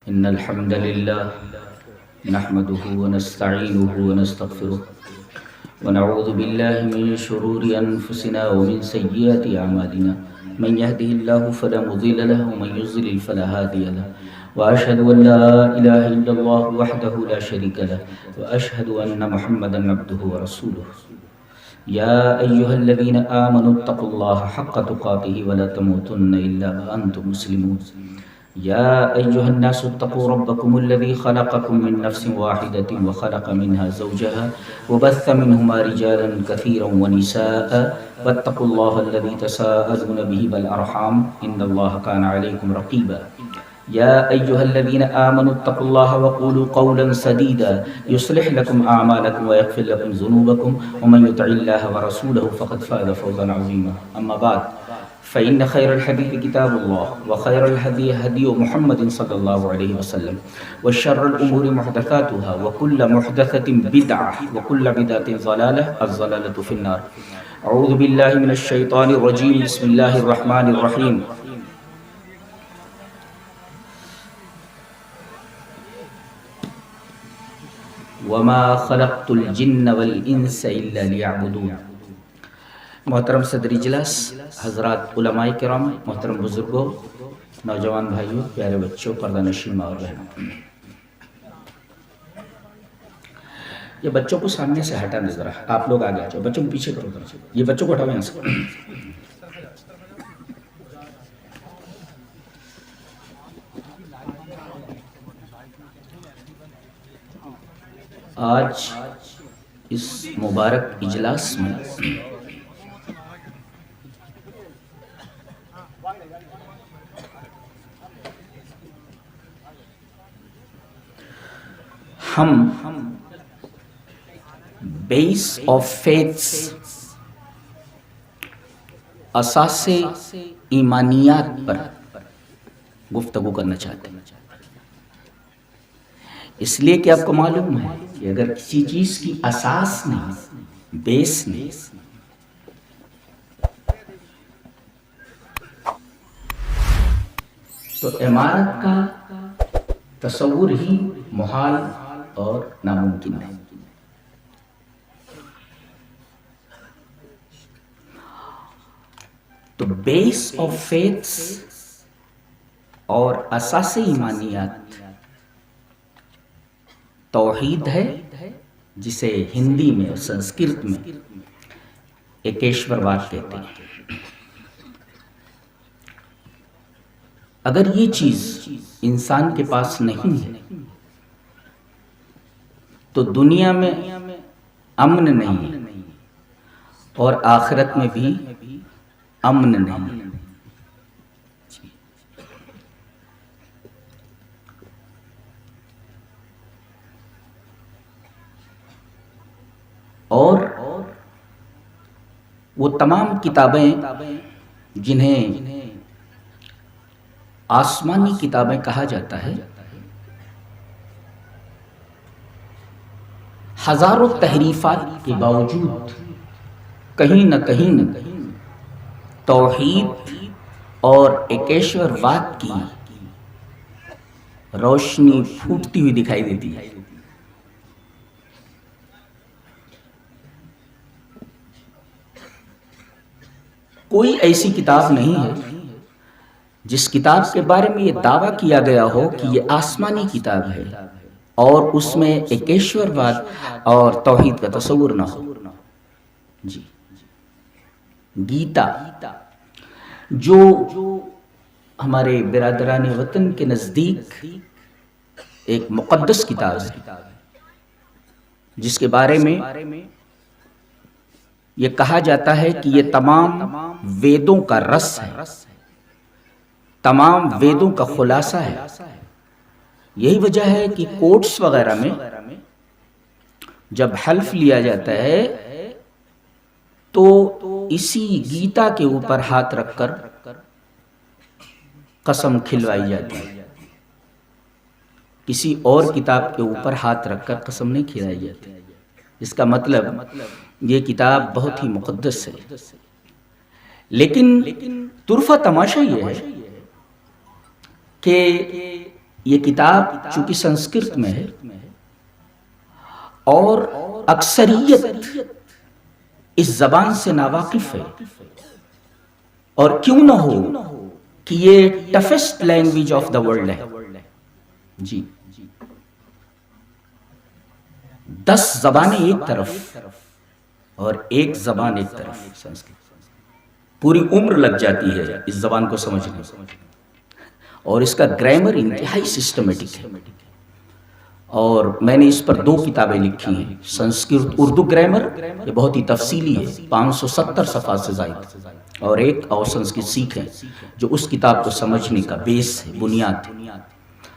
إن الحمد لله نحمده ونستعينه ونستغفره ونعوذ بالله من شرور أنفسنا ومن سيئات أعمالنا من يهده الله فلا مضل له ومن يضلل فلا هادي له وأشهد أن لا إله إلا الله وحده لا شريك له وأشهد أن محمدا عبده ورسوله يا أيها الذين آمنوا اتقوا الله حق تقاته ولا تموتن إلا وأنتم مسلمون يا أيها الناس اتقوا ربكم الذي خلقكم من نفس واحدة وخلق منها زوجها وبث منهما رجالا كثيرا ونساء واتقوا الله الذي تساءلون به والأرحام إن الله كان عليكم رقيبا يا أيها الذين آمنوا اتقوا الله وقولوا قولا سديدا يصلح لكم أعمالكم ويغفر لكم ذنوبكم ومن يطع الله ورسوله فقد فاز فوزا عظيما أما بعد فإن خير الحديث كتاب الله وخير الهدي هدي محمد صلى الله عليه وسلم وشر الأمور محدثاتها وكل محدثة بدعة وكل بدعة ضلالة الضلالة في النار أعوذ بالله من الشيطان الرجيم بسم الله الرحمن الرحيم وما خلقت الجن والإنس إلا ليعبدون. محترم صدر اجلاس، حضرات علماء کرام، محترم بزرگوں، نوجوان بھائیوں، پیارے بچوں، پردہ نشین ماں اور بہنوں، یہ بچوں کو سامنے سے ہٹا دے ذرا، آپ لوگ آگے آ جاؤ، بچوں کو پیچھے کرو ذرا، یہ بچوں کو ہٹاؤ یہاں سے. آج اس مبارک اجلاس میں ہم بیس آف فیتھس، اساس ایمانیات پر گفتگو کرنا چاہتے ہیں. اس لیے کہ آپ کو معلوم ہے کہ اگر کسی چیز کی اساس نہیں، بیس نہیں، تو عمارت کا تصور ہی محال اور ناممکن ہے. تو بیس آف فیتھس اور اساس ایمانیات توحید ہے، جسے ہندی میں اور سنسکرت میں ایکیشور واد کہتے ہیں. اگر یہ چیز انسان کے پاس نہیں ہے تو دنیا میں امن نہیں ہے اور آخرت میں بھی امن نہیں ہے. اور وہ تمام کتابیں جنہیں آسمانی کتابیں کہا جاتا ہے، ہزاروں تحریفات کے باوجود کہیں نہ کہیں توحید اور ایکیشور واد کی روشنی پھوٹتی ہوئی دکھائی دیتی ہے. کوئی ایسی کتاب نہیں ہے جس کتاب کے بارے میں یہ دعویٰ کیا گیا ہو کہ یہ آسمانی کتاب ہے اور اس میں ایکیشور واد اور توحید کا تصور نہ ہو. جی، گیتا جو ہمارے برادران وطن کے نزدیک ایک مقدس کتاب ہے، جس کے بارے میں یہ کہا جاتا ہے کہ یہ تمام ویدوں کا رس ہے، تمام ویدوں کا خلاصہ ہے. یہی وجہ ہے کہ کورٹس وغیرہ میں جب حلف لیا جاتا ہے تو اسی گیتا کے اوپر ہاتھ رکھ کر قسم کھلوائی جاتی ہے. کسی اور کتاب کے اوپر ہاتھ رکھ کر قسم نہیں کھلائی جاتی. اس کا مطلب یہ کتاب بہت ہی مقدس ہے. لیکن طرفہ تماشا یہ ہے کہ یہ کتاب چونکہ سنسکرت میں ہے اور اکثریت اس زبان سے ناواقف ہے، اور کیوں نہ ہو کہ یہ toughest language of the world ہے جی، 10 زبانیں ایک طرف اور ایک زبان ایک طرف، سنسکرت پوری عمر لگ جاتی ہے اس زبان کو سمجھنے میں، اور اس کا گرامر انتہائی سسٹمیٹک ہے، اور میں نے اس پر 2 کتابیں لکھی ہیں، سنسکرت اردو گرامر یہ بہت ہی تفصیلی ہے 570 صفحات سے زائد، اور ایک اور سنسکرت سیکھیں جو اس کتاب کو سمجھنے کا بیس ہے، بنیاد ہے،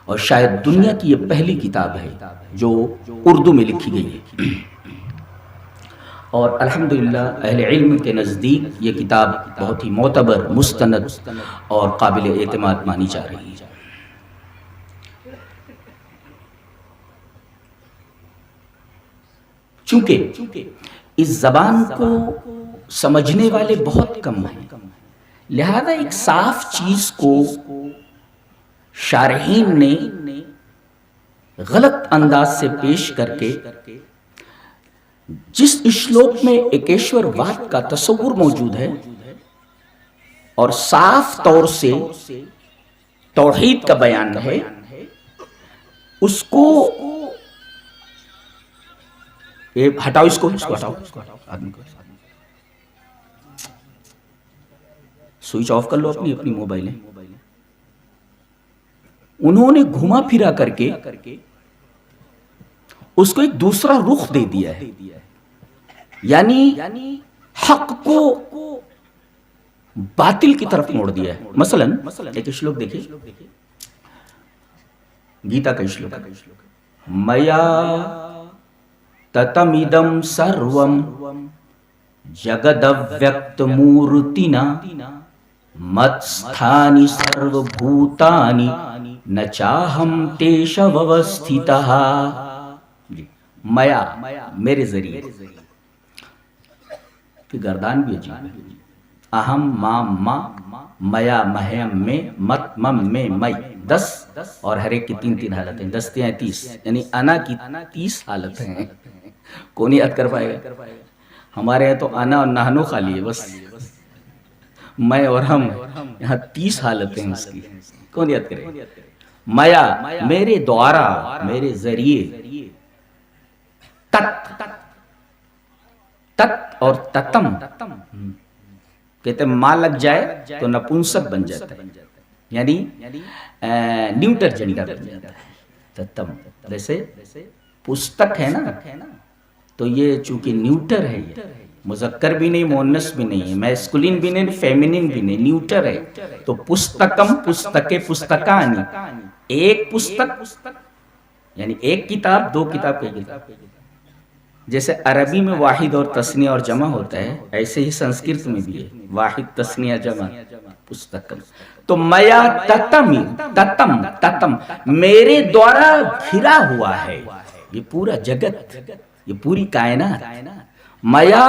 اور شاید دنیا کی یہ پہلی کتاب ہے جو اردو میں لکھی گئی ہے، اور الحمدللہ اہل علم کے نزدیک یہ کتاب بہت ہی معتبر، مستند اور قابل اعتماد مانی جا رہی ہے۔ چونکہ اس زبان کو سمجھنے والے بہت کم ہیں، لہذا ایک صاف چیز کو شارحین نے غلط انداز سے پیش کر کے جس اشلوک میں ایکیشور واد کا تصور موجود ہے اور صاف طور سے توحید کا بیان ہے، اس کو ہٹاؤ، اس کو ہٹاؤ، آدمی کو سوئچ آف کر لو اپنی موبائلیں۔ انہوں نے گھما پھرا کر کے اس کو ایک دوسرا رخ دے دیا ہے، یعنی حق کو باطل کی طرف موڑ دیا ہے۔ مثلا ایک شلوک دیکھیے، گیتا کا شلوک، میا تتمدم سروم جگدویکت مورتینا متستھانی سرو بھوتانی نہ چاہم تیش ووستھتہ۔ میا میرے ذریعے، کہ گردان بھی عجیب ہے، اہم مام ما، میا مہم میں، مت مم میں مئی، 10 اور ہر ایک کی 3 حالتیں، 10 ہیں 30، یعنی انا کی 30 حالتیں ہیں۔ کون یاد کر پائے گا؟ ہمارے یہاں تو انا اور نہنو خالی ہے، بس میں اور ہم، یہاں 30 حالتیں ہیں اس کی، کون یاد کرے؟ میا میرے دوارا، میرے ذریعے، تت تت اور تتم، کہتے ہیں ماں لگ جائے تو نپنسک بن جاتا ہے، یعنی نیوٹر جنڈر بن جاتا ہے، تتم۔ جیسے پستک ہے نا، تو یہ چونکہ نیوٹر ہے، یہ مذکر بھی نہیں، مؤنث بھی نہیں ہے، میسکولین بھی نہیں، فیمینین بھی نہیں، نیوٹر ہے، تو پستکم، پستکے، پستکانی، ایک پستک یعنی ایک کتاب، 2 کتاب کی کتاب۔ جیسے عربی میں واحد اور تثنیہ اور جمع ہوتا ہے، ایسے ہی سنسکرت میں بھی ہے، واحد تثنیہ جمع، پستکم۔ تو میا تتمی، تتم، تتم میرے دوارا گھرا ہوا ہے یہ پورا جگت، یہ پوری کائنات۔ میا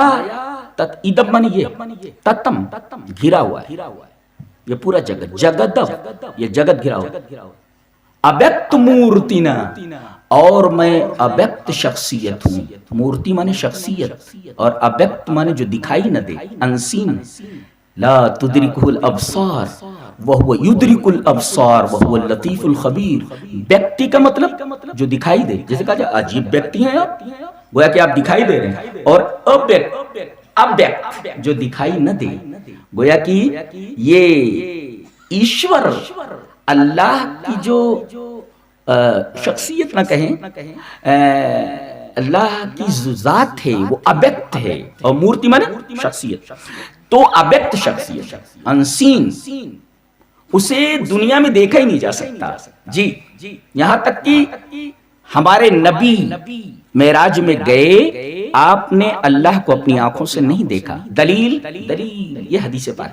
تت ادب من یہ، تتم گھرا ہوا ہے یہ پورا جگت، جگدو یہ جگت گھرا ہوا ہے، ابیکت مورتینا اور میں ابیکت شخصیت ہوں، مورتی مانے شخصیت اور ابیکت مانے جو دکھائی نہ دے، انسین، لا تدرکہ الابصار وہو یدرک الابصار وہو اللطیف الخبیر۔ بیکتی کا مطلب جو دکھائی دے، جیسے کہا جائے عجیب بیکتی ہیں آپ، گویا کہ آپ دکھائی دے رہے ہیں، اور ابیکت جو دکھائی نہ دے، گویا کہ یہ ایشور اللہ کی جو شخصیت نہ کہیں، اللہ کی ذات ہے وہ ابیکت ہے، اور مورتی مانے شخصیت، تو ابیکت شخصیت، انسین، اسے دنیا میں دیکھا ہی نہیں جا سکتا جی۔ یہاں تک کہ ہمارے نبی معراج میں گئے آپ نے اللہ کو اپنی آنکھوں سے نہیں دیکھا. دلیل یہ حدیث پاک.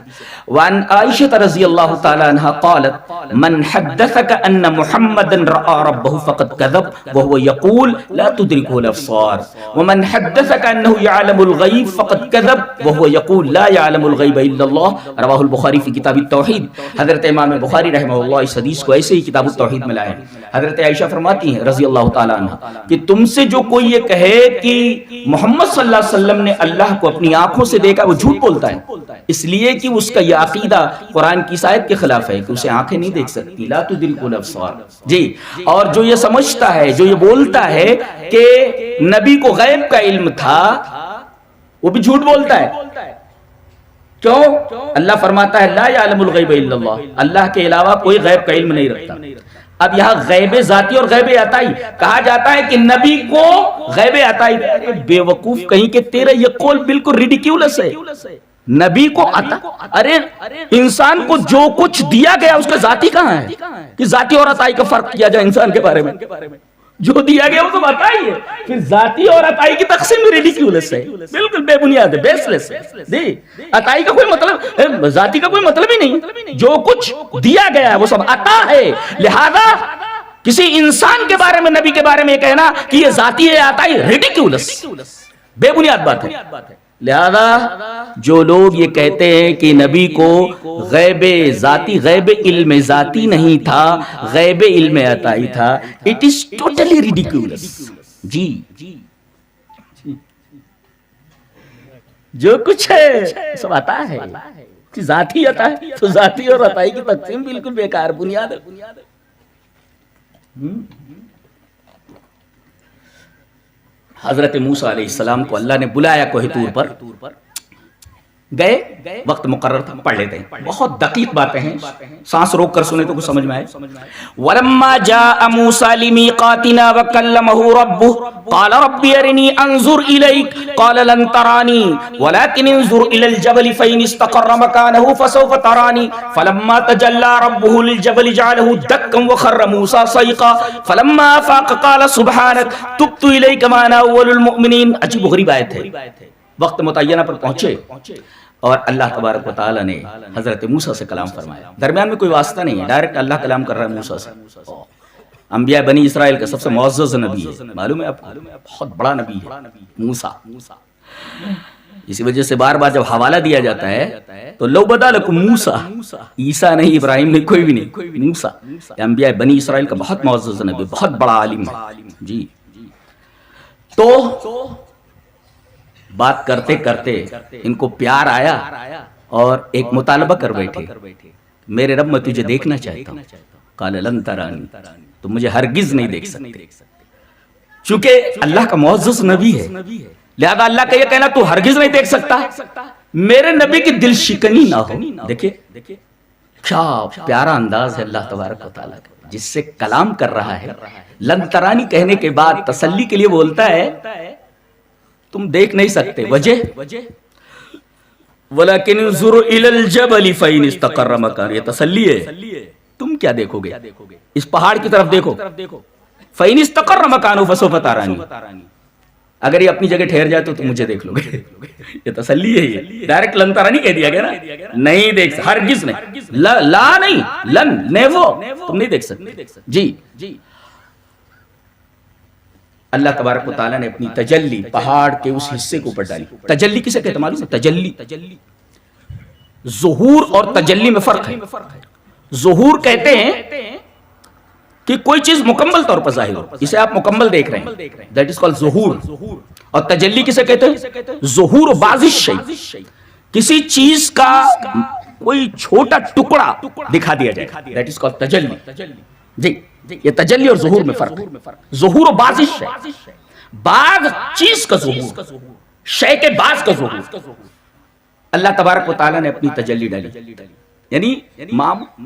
وان عائشہ رضی اللہ تعالی عنہا قالت من حدثك ان محمدا راى ربه فقد كذب وهو يقول لا تدركه الابصار ومن حدثك انه يعلم الغيب فقد كذب وهو يقول لا يعلم الغيب الا الله. رواه البخاری فی کتاب التوحید. حضرت امام بخاری رحمہ اللہ اس حدیث کو ایسے ہی کتاب التوحید میں لائے. حضرت عائشہ فرماتی ہیں رضی اللہ تعالی عنہ کہ تم سے جو کوئی یہ کہے کہ محمد صلی اللہ علیہ وسلم نے اللہ کو اپنی آنکھوں سے دیکھا وہ جھوٹ بولتا ہے، اس لیے کہ اس کا یہ عقیدہ قرآن کی آیت کے خلاف ہے کہ اسے آنکھیں نہیں دیکھ سکتی. لا تدرک الابصار. جی، اور جو یہ سمجھتا ہے، جو یہ بولتا ہے کہ نبی کو غیب کا علم تھا، وہ بھی جھوٹ بولتا ہے. کیوں؟ اللہ فرماتا ہے لا یعلم الغیب الا اللہ، اللہ کے علاوہ کوئی غیب کا علم نہیں رکھتا. اب یہاں غیب ذاتی اور غیب عطائی کہا جاتا ہے کہ نبی کو غیب عطائی. بے وقوف کہیں کہ تیرا یہ قول بالکل ریڈیکیولس ہے. نبی کو عطا، ارے انسان کو جو کچھ دیا گیا اس کا ذاتی کہاں ہے کہ ذاتی اور عطائی کا فرق کیا جائے انسان کے بارے میں؟ جو دیا گیا وہ تو عطائی ہے. پھر ذاتی اور عطائی کی تقسیم ریڈیکیولس ہے، بالکل بے بنیاد ہے، بیس لیس ہے. جی، عطائی کا کوئی مطلب، ذاتی کا کوئی مطلب ہی نہیں. جو کچھ دیا گیا ہے وہ سب عطا ہے. لہذا کسی انسان کے بارے میں، نبی کے بارے میں یہ کہنا کہ یہ ذاتی ہے عطائی، ریڈیکیولس، بے بنیاد بات ہے. لہذا جو لوگ یہ کہتے ہیں کہ نبی کو غیب ذاتی، غیب علم ذاتی نہیں تھا، غیب علم عطائی تھا، it is totally ridiculous. جی، جو کچھ ہے سب عطا ہے. ذاتی عطا ہے تو ذاتی اور عطائی کی تقسیم بالکل بیکار، بنیاد ہے. حضرت موسیٰ علیہ السلام کو اللہ نے بلایا کوہ طور پر، گئے، وقت مقرر تھا، پڑھ لیتے ہیں. بہت دقیق باتیں ہیں، سانس روک کر سنے تو کچھ سمجھ میں آئے. وَلَمَّا جَاءَ مُوسَىٰ لِمِيقَاتِنَا وَكَلَّمَهُ رَبُّهُ قَالَ رَبِّ أَرِنِي أَنظُرْ إِلَيْكَ قَالَ لَن تَرَانِي وَلَكِنِ انظُرْ إِلَى الْجَبَلِ فَإِنِ اسْتَقَرَّ مَكَانَهُ فَسَوْفَ تَرَانِي فَلَمَّا تَجَلَّىٰ رَبُّهُ لِلْجَبَلِ جَعَلَهُ دَكًّا وَخَرَّ مُوسَىٰ صَعِقًا فَلَمَّا أَفَاقَ قَالَ سُبْحَانَكَ تُبْتُ إِلَيْكَ وَأَنَا أَوَّلُ الْمُؤْمِنِينَ. عجیب و غریب آیت ہے. وقت متعینہ پر پہنچے اور اللہ تبارک و تعالی نے حضرت موسیٰ سے کلام فرمایا. درمیان میں کوئی واسطہ نہیں ہے، ڈائریکٹ اللہ کلام کر رہا ہے موسیٰ سے. انبیاء بنی اسرائیل کا سب سے معزز نبی ہے، معلوم ہے آپ کو، بہت بڑا نبی ہے موسیٰ. اسی وجہ سے بار بار جب حوالہ دیا جاتا ہے تو لو بدا لکم موسیٰ، عیسیٰ نہیں، ابراہیم نہیں، کوئی بھی نہیں، موسیٰ. انبیاء بنی اسرائیل کا بہت معزز نبی، بہت بڑا عالم ہے. جی، تو بات کرتے کرتے ان کو پیار آیا اور ایک مطالبہ کر بیٹھے، میرے رب میں تجھے دیکھنا چاہتا ہوں. قال لن ترانی، تو مجھے ہرگز نہیں دیکھ سکتے. چونکہ اللہ کا معزز نبی ہے، لہذا اللہ کا یہ کہنا تو ہرگز نہیں دیکھ سکتا، میرے نبی کی دل شکنی نہ ہو. دیکھیں کیا پیارا انداز ہے اللہ تبارک و تعالیٰ کا، جس سے کلام کر رہا ہے. لن ترانی کہنے کے بعد تسلی کے لیے بولتا ہے تم دیکھ نہیں سکتے. وجہ وَلَكِنِ انظُرْ إِلَى الْجَبَلِ فَإِنِ اسْتَقَرَّ مَكَانَهُ، یہ تسلی ہے. تم کیا دیکھو گے؟ اس پہاڑ کی طرف دیکھو. فَإِنِ اسْتَقَرَّ مَكَانَهُ فَسَوْفَ تَرَانِي، اگر یہ اپنی جگہ ٹھہر جائے تو تم مجھے دیکھ لو گے. یہ تسلی ہے. یہ ڈائریکٹ لن ترانی کہہ دیا گیا نا، نہیں دیکھ سکتے، ہرگز نہیں، لا نہیں، لن نیو، تم نہیں دیکھ سکتے. جی، اللہ تبارک و تعالیٰ نے اپنی تجلی پہاڑ کے اس حصے کو اوپر ڈالی. تجلی کسے کہتے ہیں معلوم ہے؟ تجلی، ظہور اور تجلی میں فرق ہے. ظہور کہتے ہیں کہ کوئی چیز مکمل طور پر ظاہر ہو، اسے آپ مکمل دیکھ رہے ہیں، دیٹ از کالڈ ظہور. اور تجلی کسے کہتے ہیں؟ ظہور و بعض الشیء، کسی چیز کا کوئی چھوٹا ٹکڑا دکھا دیا جائے، دیٹ از کالڈ تجلی. جی، یہ تجلی اور ظہور میں فرق ہے. ظہور و بعض الشیء، بعض چیز کا ظہور، شے کے بعض کا ظہور. اللہ تبارک و تعالیٰ نے اپنی تجلی ڈالی، یعنی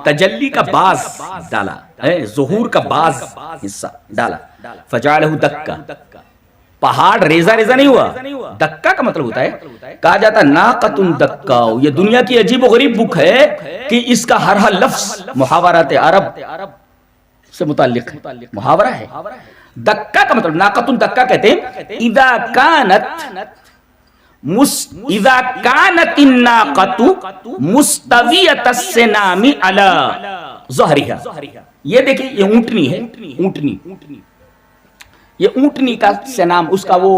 تجلی کا بعض ڈالا، ظہور کا بعض حصہ ڈالا. فجعلہ دکا، پہاڑ ریزہ ریزہ نہیں ہوا. دکا کا مطلب ہوتا ہے، کہا جاتا ہے ناقۃ دکا. یہ دنیا کی عجیب و غریب بک ہے کہ اس کا ہر لفظ محاورات عرب سے متعلق ہے، محاورہ ہے. دکا کا مطلب ناقتن دکا کہتے ہیں اذا كانت الناقة مستویۃ السنام علی ظہرها. یہ دیکھیں یہ اونٹنی ہے، اونٹنی، یہ اونٹنی کا سنام، اس کا وہ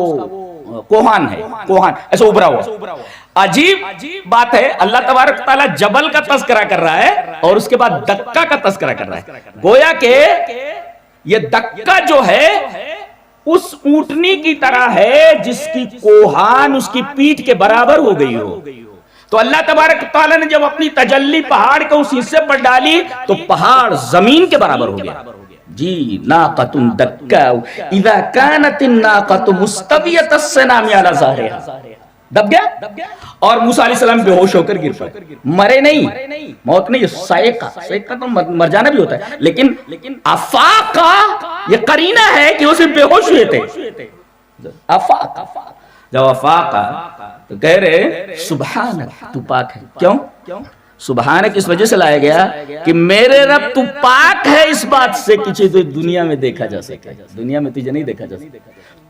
کوہان ہے، کوہان ایسا ابھرا ہوا. عجیب بات ہے، اللہ تبارک تعالیٰ جبل کا تذکرہ کر رہا ہے اور اس کے بعد دکا کا تذکرہ کر رہا ہے. گویا کہ یہ دکا جو ہے اس اونٹنی کی طرح ہے جس کی کوہان اس کی پیٹھ کے برابر ہو گئی ہو. تو اللہ تبارک تعالیٰ نے جب اپنی تجلی پہاڑ کو اس حصے پر ڈالی تو پہاڑ زمین کے برابر ہو گیا. جی ناقۃ دکا اذا كانت الناقۃ مستویۃ السنام علی ظہرها. دب گیا اور موسیٰ علیہ السلام بے ہوش ہو کر گر پڑے. مرے نہیں، موت نہیں، سائقہ تو مر جانا بھی ہوتا ہے، لیکن افاقہ یہ قرینہ ہے کہ اسے بے ہوش ہوئے تھے. افاق جب افاقہ تو کہہ رہے سبحانک تو پاک ہے. کیوں سبحانک اس وجہ سے لایا گیا کہ میرے رب تو پاک ہے اس بات سے کہ تجھے دنیا میں دیکھا جا سکے، دنیا میں تجھے نہیں دیکھا جا سکے.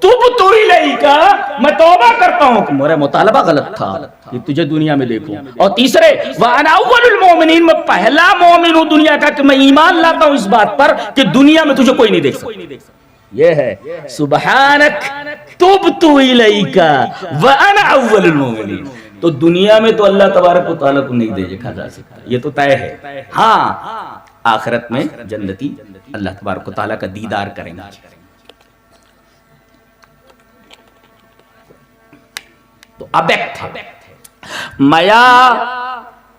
تُبْتُ إِلَيْكَ میں توبہ کرتا ہوں کہ میرا مطالبہ غلط تھا کہ تجھے دنیا میں دیکھوں. اور تیسرے وَأَنَا أَوَّلُ الْمُؤْمِنِينَ میں پہلا مومن ہوں دنیا کا کہ میں ایمان لاتا ہوں اس بات پر کہ دنیا میں تجھے کوئی نہیں دیکھ سکتا. یہ ہے سبحانک تُبْتُ إِلَيْكَ وَأَنَا أَوَّلُ الْمُؤْمِنِينَ. تو دنیا میں تو اللہ تبارک و تعالیٰ کو نہیں دیکھا جا سکتا، یہ تو طے ہے. ہاں آخرت میں جنتی اللہ تبارک و تعالیٰ کا دیدار کریں گے. تو ابیکٹ ہے میا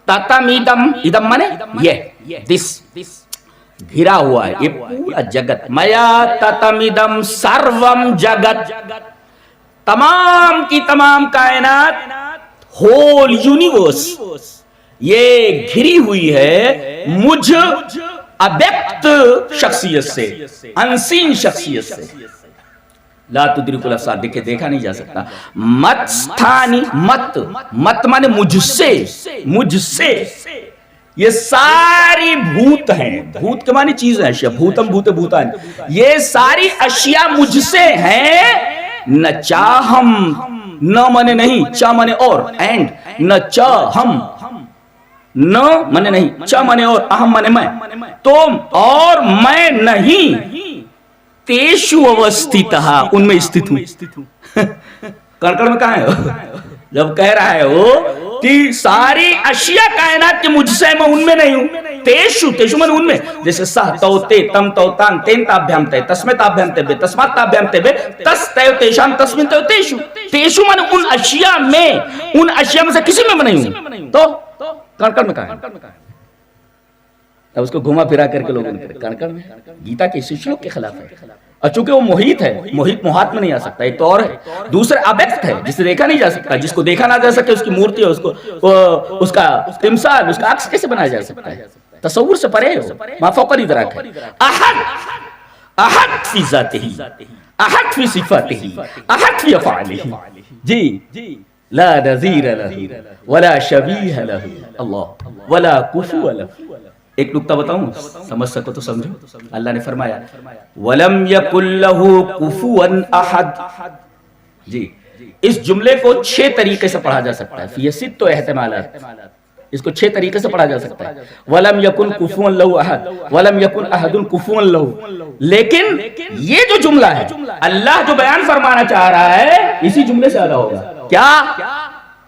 تتم ادم منے یہ دس گھرا ہوا ہے یہ پورا جگت. میا تتم ادم سروم جگت، تمام کی تمام کائنات، ہول یونیورس یہ گھری ہوئی ہے مجھ ابیکٹ شخصیت سے، انسین شخصیت سے. لا تدرک الابصار دیکھا نہیں جا سکتا. مت ستھانی مت مانے مجھ سے یہ ساری بھوت ہیں، بھوت کے معنی چیز ہے، اشیاء بھوتم بھوت بھوتان، یہ ساری اشیاء مجھ سے ہیں. نہ چاہم نہ مانے نہیں، چاہ مانے اور، اینڈ نہ چاہم نہ مانے نہیں، چاہ مانے اور، اہم مانے میں، تم اور میں نہیں. تیشو اوستھتہا ان میں استھت ہوں. کڑکڑ میں کہاں ہے جب کہہ رہا ہے وہ کہ ساری اشیاء کائنات کے مجھ سے میں ان میں نہیں ہوں. تیشو من ان میں، جیسے سہ تو تے تم تو تان تین تابھیام تے تسمت تابھیام تے بے تسمات تابھیام تے بے تس تے تیشان تسمن تے تیشو من ان اشیاء میں، ان اشیاء میں سے کسی میں نہیں ہوں. تو کڑکڑ میں کہاں ہے؟ اب اس کو گھما پھرا کر کے لوگوں نے کڑکڑ میں گیتا کے اسی شلوک کے خلاف ہے. اور چونکہ وہ محیط ہے، محیط محاط میں نہیں آ سکتا. ایک تو اور ہے، دوسرا ابیکٹ ہے جسے دیکھا نہیں جا سکتا. جس کو دیکھا نہ جا سکے اس کی مورتی ہے، اس کا تمثال، اس کا عکس کیسے بنایا جا سکتا ہے؟ تصور سے پرے ہے، ما فوق الادراک ہے. احد فی ذاتہ، احد فی صفاتہ، احد فی افعالہ. جی لا نظیر لہ ولا شبیہ لہ اللہ ولا کفو لہ. ایک نکتہ بتاؤں سمجھ سکو تو سمجھو. اللہ نے فرمایا وَلَمْ يَكُنْ لَهُ كُفُوًا أَحَدٌ. جی اس جملے کو 6 طریقے سے پڑھا جا سکتا ہے. فی 6 احتمالات، اس کو 6 طریقے سے پڑھا جا سکتا ہے. وَلَمْ يَكُنْ كُفُوًا لَهُ أَحَدٌ وَلَمْ يَكُنْ أَحَدٌ كُفُوًا لَهُ. لیکن یہ جو جملہ ہے اللہ جو بیان فرمانا چاہ رہا ہے اسی جملے سے ادا ہوگا.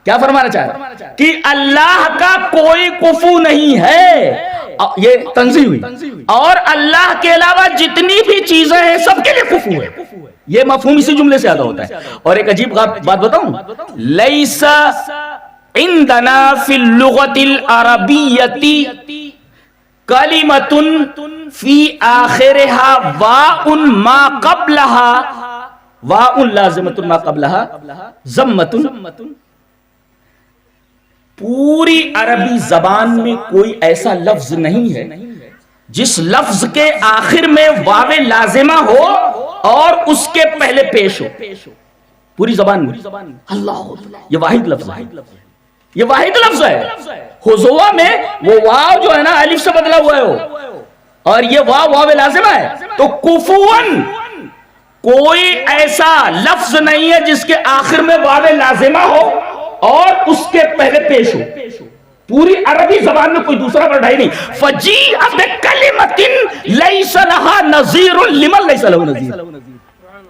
کیا فرمانا چاہ رہا ہے؟ کہ اللہ کا کوئی کفو نہیں ہے. یہ تنزیہ ہوئی، اور اللہ کے علاوہ جتنی بھی چیزیں ہیں سب کے لیے کفو ہے. یہ مفہوم اسی جملے سے ادا ہوتا ہے. اور ایک عجیب بات بتاؤں، لیس عندنا فی اللغت العربیۃ کلمۃ فی آخرها واء ما قبلها واء لازمۃ ما قبلها ضمۃ. پوری عربی زبان میں کوئی ایسا لفظ نہیں ہے جس لفظ کے آخر میں واو لازمہ ہو اور اس کے پہلے پیش ہو. پوری زبان میں اللہ، یہ واحد لفظ ہے، یہ واحد لفظ ہے. حضوہ میں وہ واو جو ہے نا الف سے بدلا ہوا ہے اور یہ واو واو لازمہ ہے. تو کفون کوئی ایسا لفظ نہیں ہے جس کے آخر میں واو لازمہ ہو اور اس کے پہلے پیش ہو. پوری عربی زبان میں کوئی دوسرا ورڈ ہے نہیں. فجیء بکلمۃ لیس لہا نظیر لمن لیس لہ نظیر.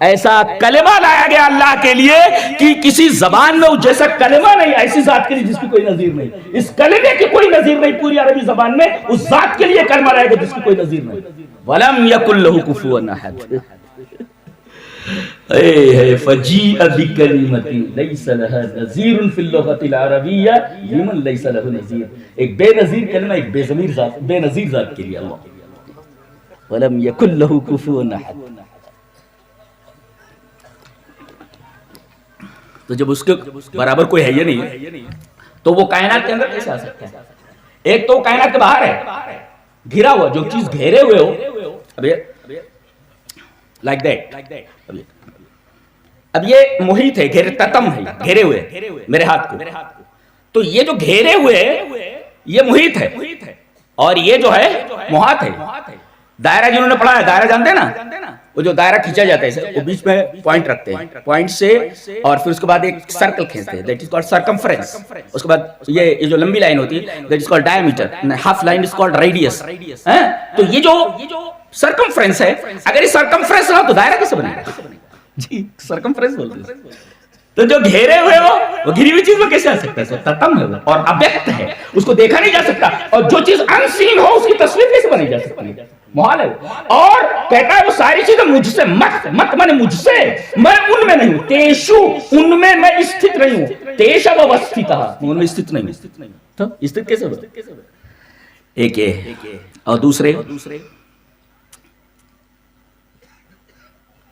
ایسا کلمہ لایا گیا اللہ کے لیے کہ کسی زبان میں جیسا کلمہ نہیں ایسی ذات کے لیے جس کی کوئی نظیر نہیں. اس کلمے کی کوئی نظیر نہیں پوری عربی زبان میں. اس ذات کے لیے کلمہ لایا گیا جس کی کوئی نظیر نہیں. وَلَمْ يَكُنْ لَهُ كُفُوًا أَحَدٌ. فجیء بکلمۃ لیس لہا نظیر فی اللغۃ العربیہ لمن لیس لہ نظیر. ایک بے نظیر کلمہ ایک بے ضمیر ذات بے نظیر ذات کے لیے اللہ. وَلَمْ يَكُنْ لَهُ كُفُوًا أَحَدٌ. تو جب اس کے برابر کوئی ہے یہ نہیں ہے تو وہ کائنات کے اندر کیسے آ سکتا ہے؟ ایک تو کائنات کے باہر ہے گھرا ہوا. جو چیز گھیرے ہوئے ہو اب یہ لائک دیٹ اب یہ محیط ہے گھیرے تتم ہے گھیرے ہوئے میرے ہاتھ کو. تو یہ جو گھیرے ہوئے یہ محیط ہے اور یہ جو ہے محاط ہے. دائرہ جنہوں نے پڑھا ہے دائرہ جانتے ہیں نا وہ جو دائرہ کھینچا جاتا ہے وہ بیچ میں پوائنٹ رکھتے ہیں پوائنٹ سے اور پھر اس کے بعد ایک سرکل کھینچتے ہیں دیٹ از کالڈ سرکمفرنس. اس کے بعد یہ جو لمبی لائن ہوتی ہے that is called diameter. Half line is called radius. تو یہ جو سرکمفرنس ہے اگر یہ سرکمفرنس نہ تو دائرہ کیسے بنے گا؟ جی سرکمفرنس بولتے ہیں. تو جو گھیرے ہوئے ہو وہ گھری ہوئی چیز میں کیسے آ سکتا ہے؟ تتم ہے اور ابیکٹ ہے اس کو دیکھا نہیں جا سکتا. اور جو چیز انسین ہو اس کی تصویر کیسے بنائی جا سکتی ہے؟ محال ہے. اور کہتا ہے وہ ساری چیزیں مجھ سے مت مانے مجھ سے میں ان میں نہیں ہوں. تیشو ان میں استھت نہیں ہوں. تیشا وستھتہ میں ان میں استھت نہیں ہوں. تو استھت کیسے ہو؟ ایک ہے اور دوسرے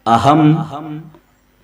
اہم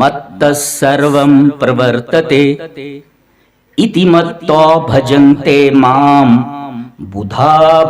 متّ سروم پرورتتے اِتی متّو بھجنتے مام بدھا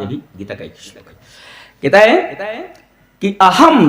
یہ بھی گیتا کا ایک شلوک ہے. کہتا ہے کہ اہم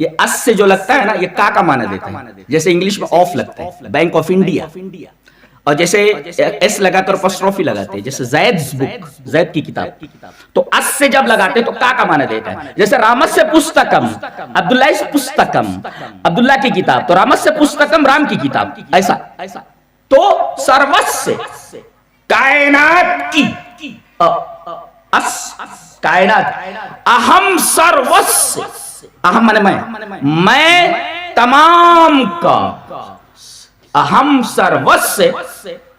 یہ اس سے جو لگتا ہے نا یہ کا معنی دیتا ہے. جیسے انگلش میں آف لگتا ہے بینک آف انڈیا اور جیسے ایس لگا کر اپوسٹروفی لگاتے ہیں جیسے زید's بک زید کی کتاب تو اس سے جب لگاتے تو کا معنی دیتا ہے. جیسے رامسیہ پستکم عبداللہ پستکم عبداللہ کی کتاب تو رامسیہ پستکم رام کی کتاب ایسا. تو سروس کائنات کی اس کائنات اہم سروس اہم مانے میں تمام کا اہم سروس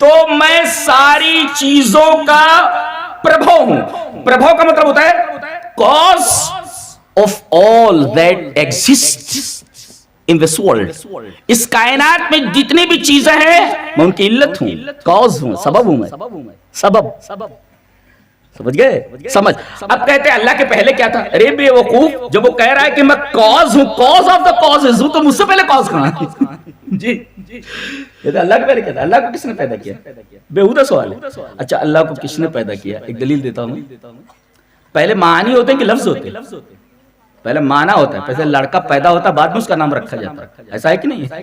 تو میں ساری چیزوں کا پربھو ہوں. پربھو کا مطلب ہوتا ہے cause of all that exist in this world. اس کائنات میں جتنی بھی چیزیں ہیں میں ان کی علت ہوں کاز ہوں سبب ہوں میں سبب. سمجھ گئے؟ سمجھ. اب کہتے ہیں اللہ کے پہلے کیا تھا؟ ارے بے وقوف جب وہ کہہ رہا ہے کہ میں کاز ہوں کاز آف دا کازز ہوں تو مجھ سے پہلے کاز کہاں ہے؟ جی اللہ کے پہلے کیا تھا؟ اللہ کو کس نے پیدا کیا؟ بےہودہ سوال ہے. اچھا اللہ کو کس نے پیدا کیا؟ ایک دلیل دیتا ہوں. پہلے معنی ہوتے ہیں کہ لفظ ہوتے ہیں؟ پہلے معنی ہوتا ہے. پہلے لڑکا پیدا ہوتا ہے بعد میں اس کا نام رکھا جاتا ہے. ایسا ہے کہ نہیں ہے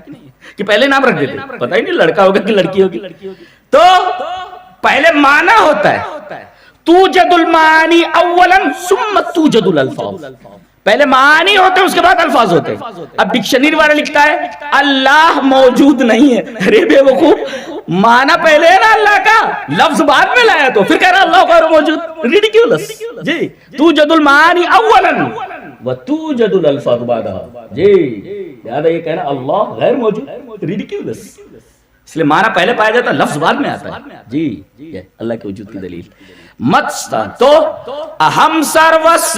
کہ پہلے نام رکھ دیتے پتہ ہی نہیں لڑکا ہوگا کہ لڑکی ہوگی. تو پہلے معنی ہوتا ہے. توجد المعانی اولا ثم توجد الالفاظ. پہلے معانی ہوتے ہیں اس کے بعد الفاظ ہوتے ہیں. اب ڈکشنری والا لکھتا ہے اللہ موجود نہیں ہے. ارے بے وقوف معنی پہلے ہے نا اللہ کا لفظ بعد میں لایا تو پھر کہہ رہا اللہ غیر موجود. ریڈیکیولس. جی توجد المعانی اولا وتوجد الالفاظ بعدها. جی یاد ہے یہ کہنا اللہ غیر موجود ریڈیکیولس. اس لیے معنی پہلے پایا جاتا ہے لفظ بعد میں آتا ہے. جی اللہ کے وجود کی دلیل مت. تو اہم سروس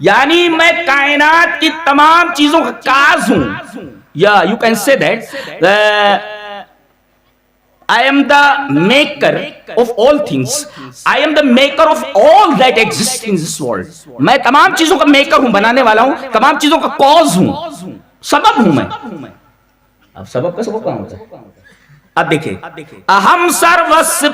یعنی میں کائنات کی تمام چیزوں کا کاز ہوں. یا you can say that I am the maker of all things. I am the maker of all that exists in this world. میں تمام چیزوں کا میکر ہوں بنانے والا ہوں. تمام چیزوں کا کاز ہوں سبب ہوں میں. اب سبب کا سبب کہاں ہوتا ہے؟ اب دیکھیں اہم سروس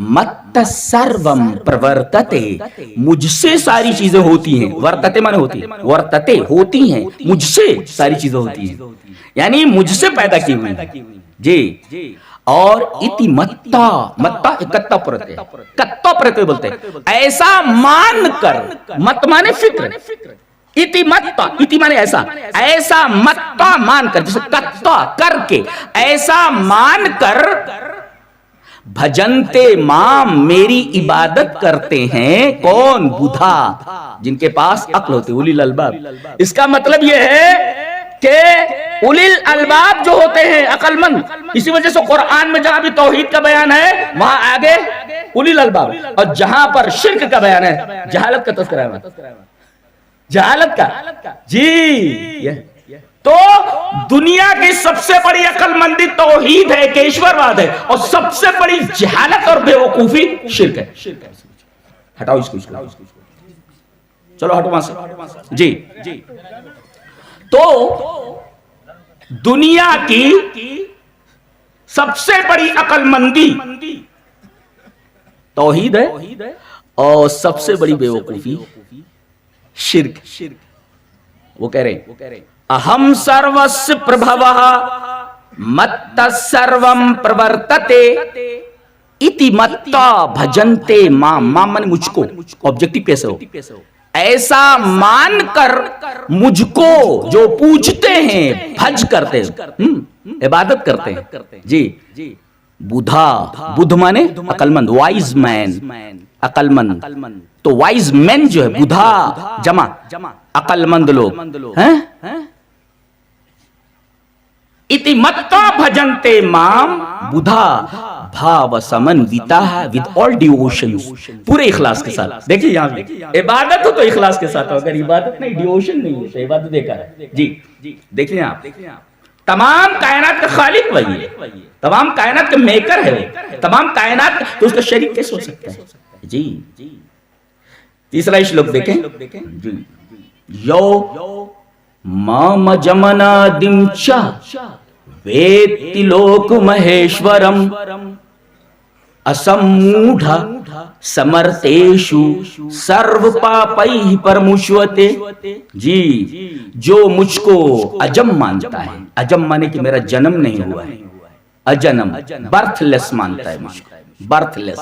مت سروم پرورتتے، مجھ سے ساری چیزیں ہوتی ہیں، ورتتے مانے ہوتی ہیں، ورتتے ہوتی ہیں، مجھ سے ساری چیزیں ہوتی ہیں، یعنی مجھ سے پیدا کی ہوئی ہیں جی۔ اور اتی متا، متا کتا پرتے، کتا پرتے بولتے ہیں، ایسا مان کر، مت مانے فکر، اتی متا، اتی مانے ایسا، ایسا متا مان کر، جیسے کتا کر کے، ایسا مان کر، بھجنتے مام میری عبادت کرتے ہیں، کون؟ بدھا، جن کے پاس عقل ہوتی، اولی الالباب۔ اس کا مطلب یہ ہے کہ اولی الالباب جو ہوتے ہیں عقل مند، اسی وجہ سے قرآن میں جہاں بھی توحید کا بیان ہے وہاں آگے اولی الالباب، اور جہاں پر شرک کا بیان ہے جہالت کا تذکرہ ہے، جہالت کا جی۔ تو دنیا کی سب سے بڑی عقل مندی توحید ہے کہ ایشورواد ہے، اور سب سے بڑی جہالت اور بے وقوفی شرک ہے۔ ہٹاؤ اس کو، چلو ہٹو وہاں سے جی۔ تو دنیا کی سب سے بڑی عقل مندی توحید ہے، اور سب سے بڑی بے وقوفی شرک۔ وہ کہہ رہے ہیں اہم سروس پربھوہ مت سروم پرورتتے اتی متا بھجنتے مام، مام من مجھ کو، آبجیکٹو کیسے ہو؟ ایسا مان کر مجھ کو جو پوچھتے ہیں، بھج کرتے ہیں، عبادت کرتے ہیں جی۔ بدھا، بدھ مانے عقل مند، وائز مین، عقل مند۔ تو وائز مین جو ہے بدھا جمع عقل مند لوگ ہیں، اتی متا بھجنتے مام بدھا بھاو سمنوتا ہے ود آل ڈیووشنز، پورے اخلاص کے ساتھ۔ دیکھیے یہاں بھی عبادت ہو تو اخلاص کے ساتھ ہو، اگر عبادت نہیں، ڈیووشن نہیں ہے تو عبادت بیکار ہے جی۔ دیکھیں آپ، تمام کائنات کا خالق وہی ہے، تمام کائنات کا میکر ہے، تمام کائنات تو اس کا شریک کیسے ہو سکتا ہے جی۔ تیسرا شلوک دیکھیں جی، یو مام جمنا دمچا ویتی لوک مہیشورم اسموڈھا سمرتیشو سرو پاپئی پرمشوتے جی۔ جو مجھ کو اجم مانتا ہے، اجم مانے کہ میرا جنم نہیں ہوا ہے، اجنم برتھ لیس مانتا ہے مجھ کو، برتھ لیس،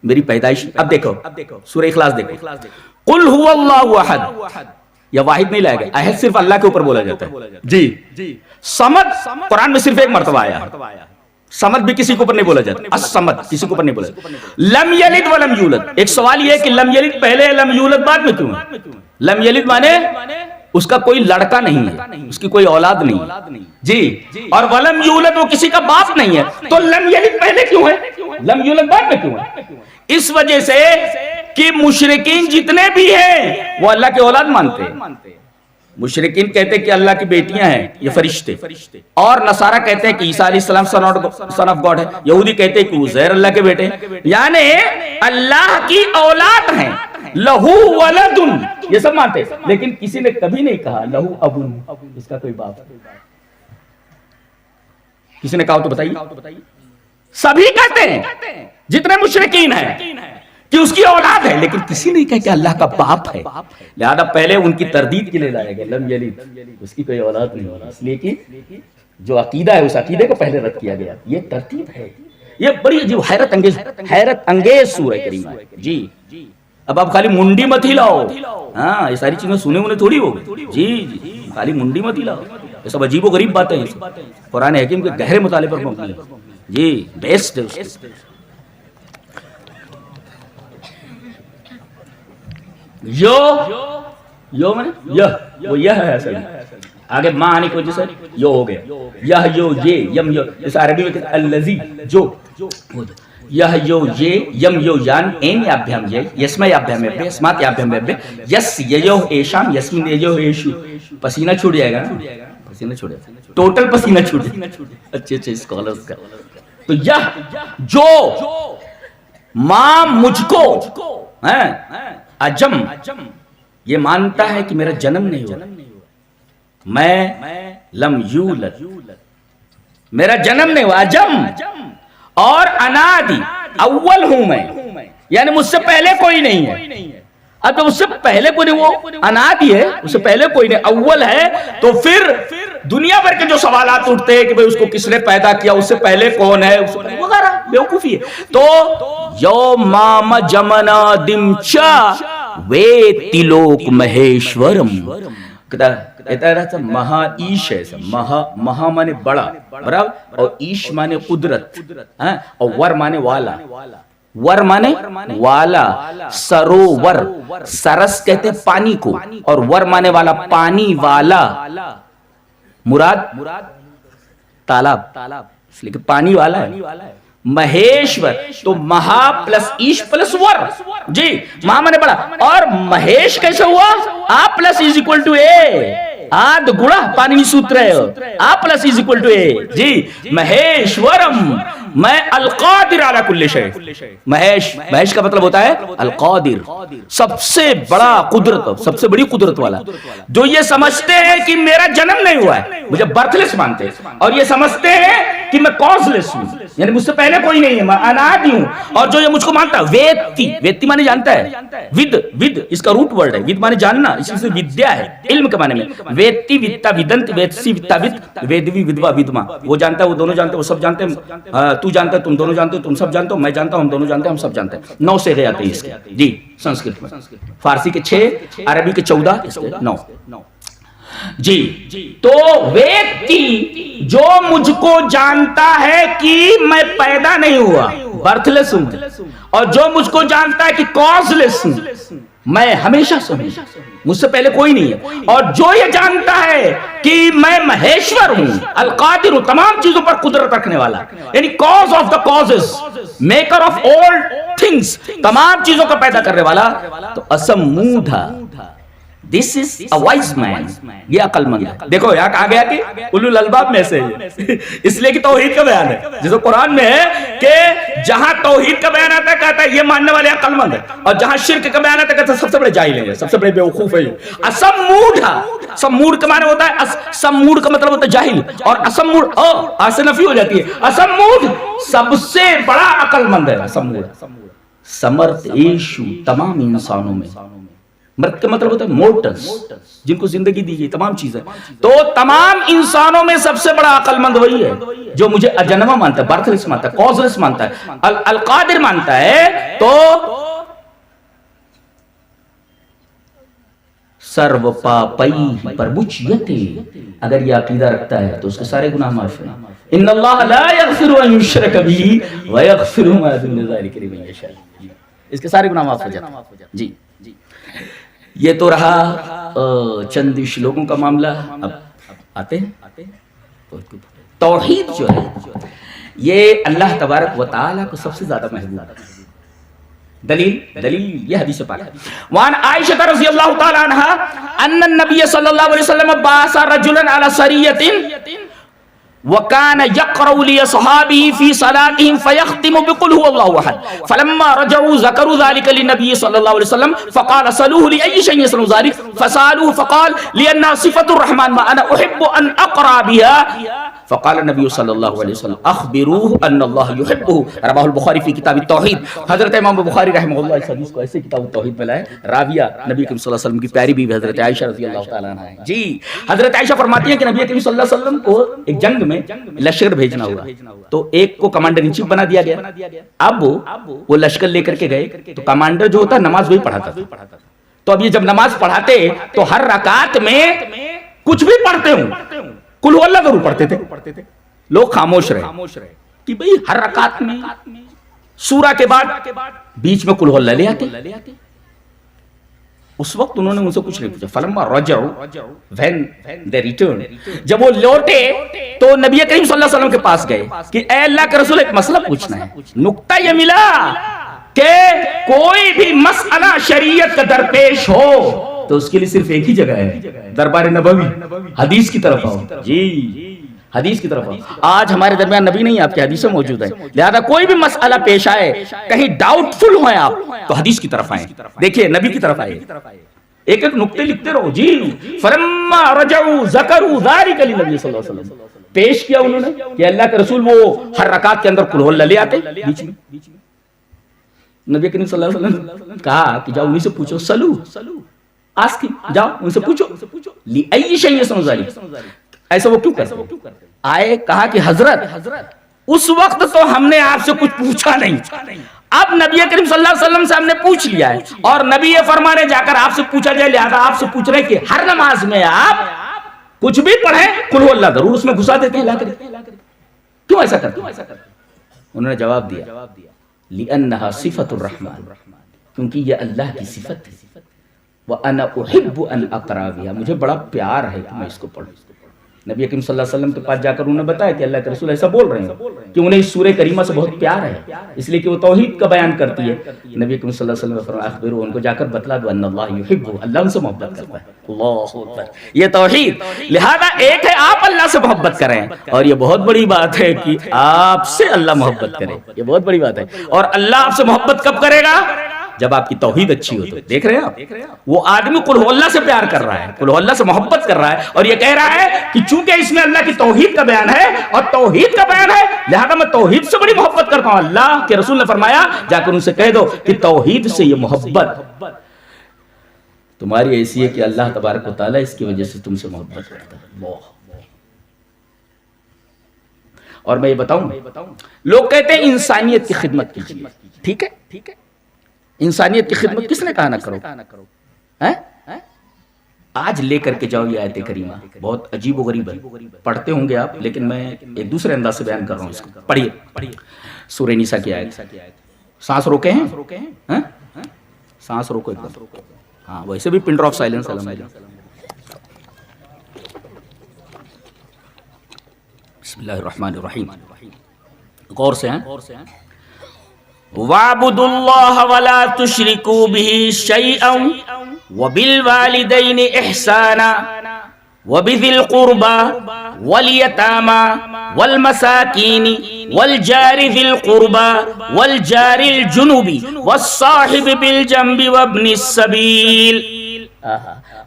میری پیدائش۔ اب دیکھو سورہ اخلاص دیکھو، قل هو اللہ احد، یا واحد نہیں لائے گا، احد صرف اللہ کے اوپر بولا جاتا ہے جی۔ صمد قرآن میں صرف ایک مرتبہ آیا، صمد بھی کسی کے اوپر نہیں بولا جاتا، الصمد کسی کے اوپر نہیں بولا جاتا۔ لم یلد ولم یولد، ایک سوال یہ ہے کہ لم یلد پہلے ہے، لم یولد بعد میں کیوں ہے؟ لم یلد مانے اس کا کوئی لڑکا نہیں ہے، اس کی کوئی اولاد نہیں ہے جی، اور ولم یولد وہ کسی کا باپ نہیں ہے، تو لم یلد پہلے کیوں ہے، لم یولد بعد میں کیوں ہے؟ اس وجہ سے کہ مشرکین جتنے بھی ہیں وہ اللہ کی اولاد مانتے ہیں۔ مشرکین کہتے ہیں کہ اللہ کی بیٹیاں ہیں یہ فرشتے، اور نصارہ کہتے ہیں کہ عیسیٰ علیہ السلام سن آف گاڈ ہے، یہودی کہتے ہیں کہ عزیر اللہ کے بیٹے ہیں، یعنی اللہ کی اولاد ہیں، لہو ولد یہ سب مانتے ہیں، لیکن کسی نے کبھی نہیں کہا لہو ابن، اس کا کوئی باپ ہے۔ کسی نے کہا تو بتائیے، سبھی کہتے ہیں جتنے مشرکین ہیں کہ اس کی اولاد ہے، لیکن کسی نے کہا کہ اللہ کا باپ ہے، لہذا پہلے ان کی تردید کے لیے لایا گیا لم یلد، اس کی کوئی اولاد نہیں ہے، اس لیے کہ جو عقیدہ ہے اس عقیدے کو پہلے رد کیا گیا۔ یہ ترتیب ہے، یہ بڑی عجیب حیرت انگیز سورہ کریمہ ہے جی۔ اب آپ خالی منڈی مت ہی لاؤ، ہاں یہ ساری چیزیں سنے انہیں تھوڑی ہوگی جی، خالی منڈی مت ہی لاؤ، یہ سب عجیب و غریب باتیں ہیں، قرآن حکیم کے گہرے مطالعے پر مبنی ہے جی، بیسٹ ہے۔ یو میں وہ یہ ہے اصل میں، آگے ماں آنے کی وجہ سے یو ہو گیا، یہ یو یہ یم یو، اس عربی میں کہتے ہیں اللذی جو، یہ یو یہ یم یو یان این یابھیم یہ یسمہ یابھیم یبے اسمات یابھیم یبے یس یو ایشام یسمین یو ایشو، پسینہ چھوٹ جائے گا، پسینہ چھوڑے ٹوٹل پسینہ چھوٹ جائے، اچھے اچھے اسکالرز کا۔ تو یہ جو ماں مجھ کو اجم یہ مانتا ہے کہ میرا جنم نہیں ہوا، میں لم یولد میرا جنم نہیں ہوا، اجم، اور انادی اول ہوں میں، یعنی مجھ سے پہلے کوئی نہیں ہے. اب جب اس سے پہلے کوئی نہیں، وہ انادی ہے، اس سے پہلے کوئی نہیں، اول ہے، تو پھر دنیا بھر کے جو سوالات اٹھتے ہیں کہ بھئی اس کو کس نے پیدا کیا، اس سے پہلے کون ہے، وغیرہ بیوقوفی ہے. تو یو مام جمنا دمچا ویتی لوک مہیشورم، کہتا رہا مہا ایش ہے، مہا مانے بڑا، برابر، اور ایش مانے قدرت، اور ور مانے والا. ور مانے والا، سروور، سرس کہتے ہیں پانی کو، اور ور مانے والا پانی والا، مراد تالاب، اس لئے کہ پانی والا ہے. مہیشور، تو مہا پلس ایش پلس ور، جی مہا مانے بڑا، اور مہیش کیسے ہوا؟ آ پلس از اکول ٹو اے، آدھ گڑا پانی نہیں سوت رہے ہو، آ پلس از اکول ٹو اے. جی مہیشورم، میں القادر علی کل شیء. مہیش کا مطلب ہوتا ہے القادر، سب سے بڑا قدرت، سب سے بڑی قدرت والا. جو یہ سمجھتے ہیں کہ میرا جنم نہیں ہوا ہے، مجھے برتھ لیس مانتے ہیں، اور یہ سمجھتے ہیں کہ میں کاز لیس ہوں، یعنی مجھ سے پہلے کوئی نہیں ہے، میں انادی ہوں. اور جو یہ مجھ کو مانتا ہے ویتی، ویتی مانے جانتا ہے، ود اس کا روٹ ورڈ ہے، ود مانے جاننا، اس سے ودیا ہے، علم کے معنی میں. ویتی ویتا ودنت، ویتسی ویتا ود، ویدوی ودوا ودما، وہ جانتا ہے، وہ دونوں جانتے ہیں، وہ سب جانتے ہیں، تو جانتا ہے، تم دونوں جانتے ہو، تم سب جانتے ہو، میں جانتا ہوں، ہم دونوں جانتے ہیں، ہم سب جانتے ہیں. 9 سے گئے آتے ہیں اس کے، جی سنسکرت میں، فارسی کے 6، عربی کے 14، اس کے 9. جی تو ویتی، جو مجھ کو جانتا ہے کہ میں پیدا نہیں ہوا، برتھ لیس ہوں، اور جو مجھ کو جانتا ہے کہ کاز لیس ہوں، میں ہمیشہ سے ہوں، مجھ سے پہلے کوئی نہیں ہے. اور جو یہ جانتا ہے کہ میں مہیشور ہوں، القادر ہوں، تمام چیزوں پر قدرت رکھنے والا، یعنی cause of the causes, maker of all things, تمام چیزوں کو پیدا کرنے والا. تو اسمودھا، this is a wise man، یہ عقل مند ہے. دیکھو یہاں کہا گیا کہ اولو الالباب میں سے ہے، اس لیے کہ توحید کا بیان ہے، جیسے قرآن میں ہے کہ جہاں توحید کا بیان آتا ہے کہتا ہے یہ ماننے والے عقل مند ہے، اور جہاں شرک کا بیان آتا ہے کہتا ہے سب سے بڑے جاہل ہیں، سب سے بڑے بیوقوف ہیں. اسمودھا، سموڈ کا معنی ہوتا ہے، سموڈ کا مطلب ہوتا ہے جاہل، اور اسموڈ آج سے نفی ہو جاتی ہے. اسمودھ سب سے بڑا عقل مند ہے. اسمودھ سمرت ایشو، تمام انسانوں میں، مرد کا مطلب ہوتا ہے مورٹلز، جن کو زندگی دی گئی تمام چیزیں. تو تمام انسانوں میں سب سے بڑا عقل مند وہی ہے جو مجھے اجنما مانتا ہے، برتھ لیس مانتا ہے، کاز لیس مانتا ہے، القادر مانتا ہے. تو سرو پاپئی پربچیتے، اگر یہ عقیدہ رکھتا ہے تو اس کے سارے گناہ معاف ہیں. ان اللہ لا یغفر ان یشرک بہ ویغفر ما دون ذلک لمن یشاء، اس کے سارے گناہ معاف ہو جاتے ہیں. جی یہ تو رہا چند لوگوں کا معاملہ. اب آتے ہیں توحید جو ہے، یہ اللہ تبارک و تعالیٰ کو سب سے زیادہ محبوب ہے. دلیل یہ حدیث پاک. وان عائشہ رضی اللہ تعالی عنہا ان النبی صلی اللہ علیہ وسلم بعث رجلا علی سریۃ وكان يقرأ لأصحابه في صلاتهم فيختم بقل هو الله أحد، فلما رجعوا ذكروا ذلك للنبي صلى الله عليه وسلم فقال سألوه لأي شيء يصنع ذلك، فسألوه فقال لأنها صفة الرحمن وأنا أحب أن أقرأ بها، فقال النبي صلی اللہ علیہ وسلم اخبروه ان اللہ يحبه. رواه البخاری فی کتاب التوحید. حضرت امام بخاری رحمہ اللہ اس حدیث کو ایسے کتاب التوحید میں لائے. راویہ نبی کریم صلی اللہ علیہ وسلم کی پیاری بیوی حضرت عائشہ رضی اللہ تعالی عنہا ہے. جی حضرت عائشہ فرماتی ہیں کہ نبی کریم صلی اللہ علیہ وسلم کو ایک جنگ میں لشکر بھیجنا ہوا، تو ایک کو کمانڈر ان چیف بنا دیا گیا. اب وہ لشکر لے کر کے گئے تو کمانڈر جو ہوتا نماز وہی پڑھاتا تھا. تو اب یہ جب نماز پڑھاتے تو ہر رکعت میں کچھ بھی پڑھتے ہوں، قل هو اللہ ضرور پڑھتے تھے. لوگ خاموش رہے کہ بھئی ہر رکعت میں سورہ کے بعد بیچ میں قل هو اللہ لے آتے. اس وقت انہوں نے ان سے کچھ نہیں پوچھا. فلما رجعوا when they returned، جب وہ لوٹے تو نبی کریم صلی اللہ علیہ وسلم کے پاس گئے کہ اے اللہ کے رسول ایک مسئلہ پوچھنا ہے. نکتہ یہ ملا کہ کوئی بھی مسئلہ شریعت کا درپیش ہو تو اس کے لیے صرف ایک ہی جگہ ہے، دربار نبوی. حدیث کی طرف آؤ. جی حدیث کی طرف آؤ. آج ہمارے درمیان نبی نہیں، آپ کی حدیثیں موجود ہیں، لہذا کوئی بھی مسئلہ پیش آئے، کہیں ڈاؤٹ فل ہوئے آپ تو حدیث کی طرف آئیں. دیکھیے نبی کی طرف آئے، ایک ایک نکتے لکھتے رہو. جی فلما رجعوا ذکروا ذلک للنبی صلی اللہ علیہ وسلم، پیش کیا انہوں نے کہ اللہ کے رسول وہ ہر رکعت کے اندر قل هو اللہ لے آتے بیچ میں. نبی کریم صلی اللہ علیہ وسلم نے کہا کہ جاؤ انہیں سے پوچھو، سلو آسکی، جاؤ ان سے پوچھو لِأَيِّ شَيْءٍ يَصْنَعُ ذَلِكَ، ایسا وہ کیوں کرتے؟ آئے کہا کہ حضرت اس وقت تو ہم نے آپ سے کچھ پوچھا نہیں، اب نبی کریم صلی اللہ علیہ وسلم سے ہم نے پوچھ لیا ہے، اور نبی یہ فرما رہے جا کر آپ سے پوچھا جائے، لہذا آپ سے پوچھ رہے کہ ہر نماز میں آپ کچھ بھی پڑھیں قل هو اللہ ضرور اس میں گھسا دیتے ہیں، لا کریں کیوں ایسا کرتے ہیں؟ انہوں نے جواب دیا لِأَنَّهَا صِفَةُ الرَّحْمَنِ، کیونکہ یہ اللہ کی صفت ہے، وَأَنَا أُحِبُّ أَنْ أَقْرَأَ بِهَا، مجھے بڑا پیار ہے کہ میں اس کو پڑھوں۔ نبی کریم صلی اللہ علیہ وسلم کے پاس جا کر انہوں نے بتایا کہ اللہ کے رسول ایسا بول رہے ہیں کہ انہیں اس سورہ کریمہ سے بہت پیار ہے، اس لیے کہ وہ توحید کا بیان کرتی ہے۔ نبی کریم صلی اللہ علیہ وسلم نے فرمایا اخبروا، ان کو جا کر بتلا دو ان اللہ یحب، اللہ ان سے محبت کرتا ہے۔ اللہ اکبر، یہ توحید، لہذا ایک ہے آپ اللہ سے محبت کریں، اور یہ بہت بڑی بات ہے کہ آپ سے اللہ محبت کرے، یہ بہت بڑی بات ہے۔ اور اللہ آپ سے محبت کب کرے گا؟ جب آپ کی توحید اچھی ہو۔ تو دیکھ رہے ہیں آپ، وہ آدمی قل هو اللہ سے پیار کر رہا ہے، قل هو اللہ سے محبت کر رہا ہے، اور یہ کہہ رہا ہے کہ چونکہ اس میں اللہ کی توحید کا بیان ہے اور توحید کا بیان ہے، لہذا میں توحید سے بڑی محبت کرتا ہوں۔ اللہ کے رسول نے فرمایا جا کر ان سے کہہ دو کہ توحید سے یہ محبت تمہاری ایسی ہے کہ اللہ تبارک و تعالیٰ اس کی وجہ سے تم سے محبت کرتا ہے۔ اور میں یہ بتاؤں، لوگ کہتے ہیں انسانیت کی خدمت کیجیے، ٹھیک ہے، انسانیت کی خدمت کس نے کہا نہ کرو؟ آج لے کر کے جاؤ یہ آیت کریمہ، بہت عجیب و غریب ہے، پڑھتے ہوں گے آپ، لیکن میں ایک دوسرے انداز سے بیان کر رہا ہوں اس کو۔ پڑھیے سورہ نساء کی آیت، سانس روکے ہیں، سانس روکو ایک دم، ہاں ویسے بھی پن ڈراپ سائلنس ہے۔ بسم اللہ الرحمن الرحیم، غور سے ہیں۔ وَاعْبُدُوا اللَّهَ وَلَا تُشْرِكُوا بِهِ شَيْئًا وَبِالْوَالِدَيْنِ إِحْسَانًا وَبِذِي الْقُرْبَى وَالْيَتَامَى وَالْمَسَاكِينِ وَالْجَارِ ذِي الْقُرْبَى وَالْجَارِ الْجُنُبِ وَالصَّاحِبِ بِالْجَنبِ وَابْنِ السَّبِيلِ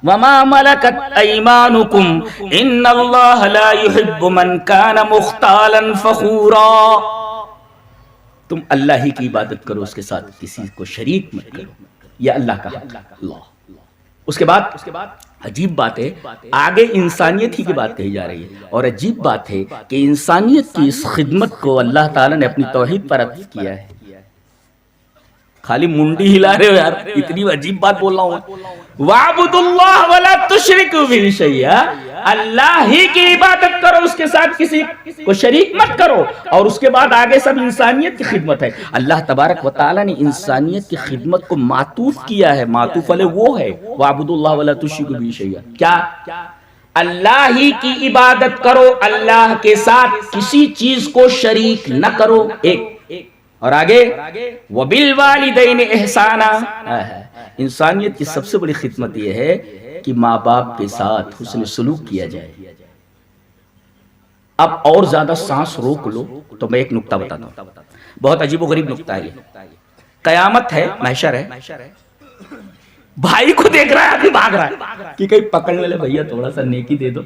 وَمَا مَلَكَتْ أَيْمَانُكُمْ إِنَّ اللَّهَ لَا يُحِبُّ مَنْ كَانَ مُخْتَالًا فَخُورًا۔ تم اللہ ہی کی عبادت کرو، اس کے ساتھ کسی کو شریک مت کرو، یہ اللہ کا حق ہے۔ اللہ، اس کے بعد عجیب بات ہے، آگے انسانیت ہی کی بات کہی جا رہی ہے، اور عجیب بات ہے کہ انسانیت کی اس خدمت کو اللہ تعالیٰ نے اپنی توحید پر عطف کیا ہے۔ خالی منڈی ہلا رہے ہو یار، اتنی عجیب بات بول رہا ہوں۔ وَاعْبُدُوا اللَّهَ وَلَا تُشْرِكُوا بِهِ شَيْئًا، اللہ ہی کی عبادت کرو، اس کے ساتھ کسی کو شریک مت کرو، اور اس کے بعد آگے سب انسانیت کی خدمت ہے۔ اللہ تبارک و تعالیٰ نے انسانیت کی خدمت کو معطوف کیا ہے، معطوف علیہ وہ ہے وَاعْبُدُوا اللَّهَ وَلَا تُشْرِكُوا بِهِ شَيْئًا، کیا؟ اللہ ہی کی عبادت کرو، اللہ کے ساتھ کسی چیز کو شریک نہ کرو، ایک، اور آگے وَبِالْوَالِدَيْنِ إِحْسَانًا، انسانیت کی سب سے بڑی خدمت یہ ہے کہ ماں باپ کے ساتھ حسن سلوک کیا جائے۔ اب اور زیادہ سانس روک لو تو میں ایک نکتہ بتاتا ہوں، بہت عجیب و غریب نکتہ ہے یہ۔ قیامت ہے، محشر ہے، بھائی کو دیکھ رہا ہے، آدمی بھاگ رہا ہے کہ کہیں پکڑ والے بھیا تھوڑا سا نیکی دے دو،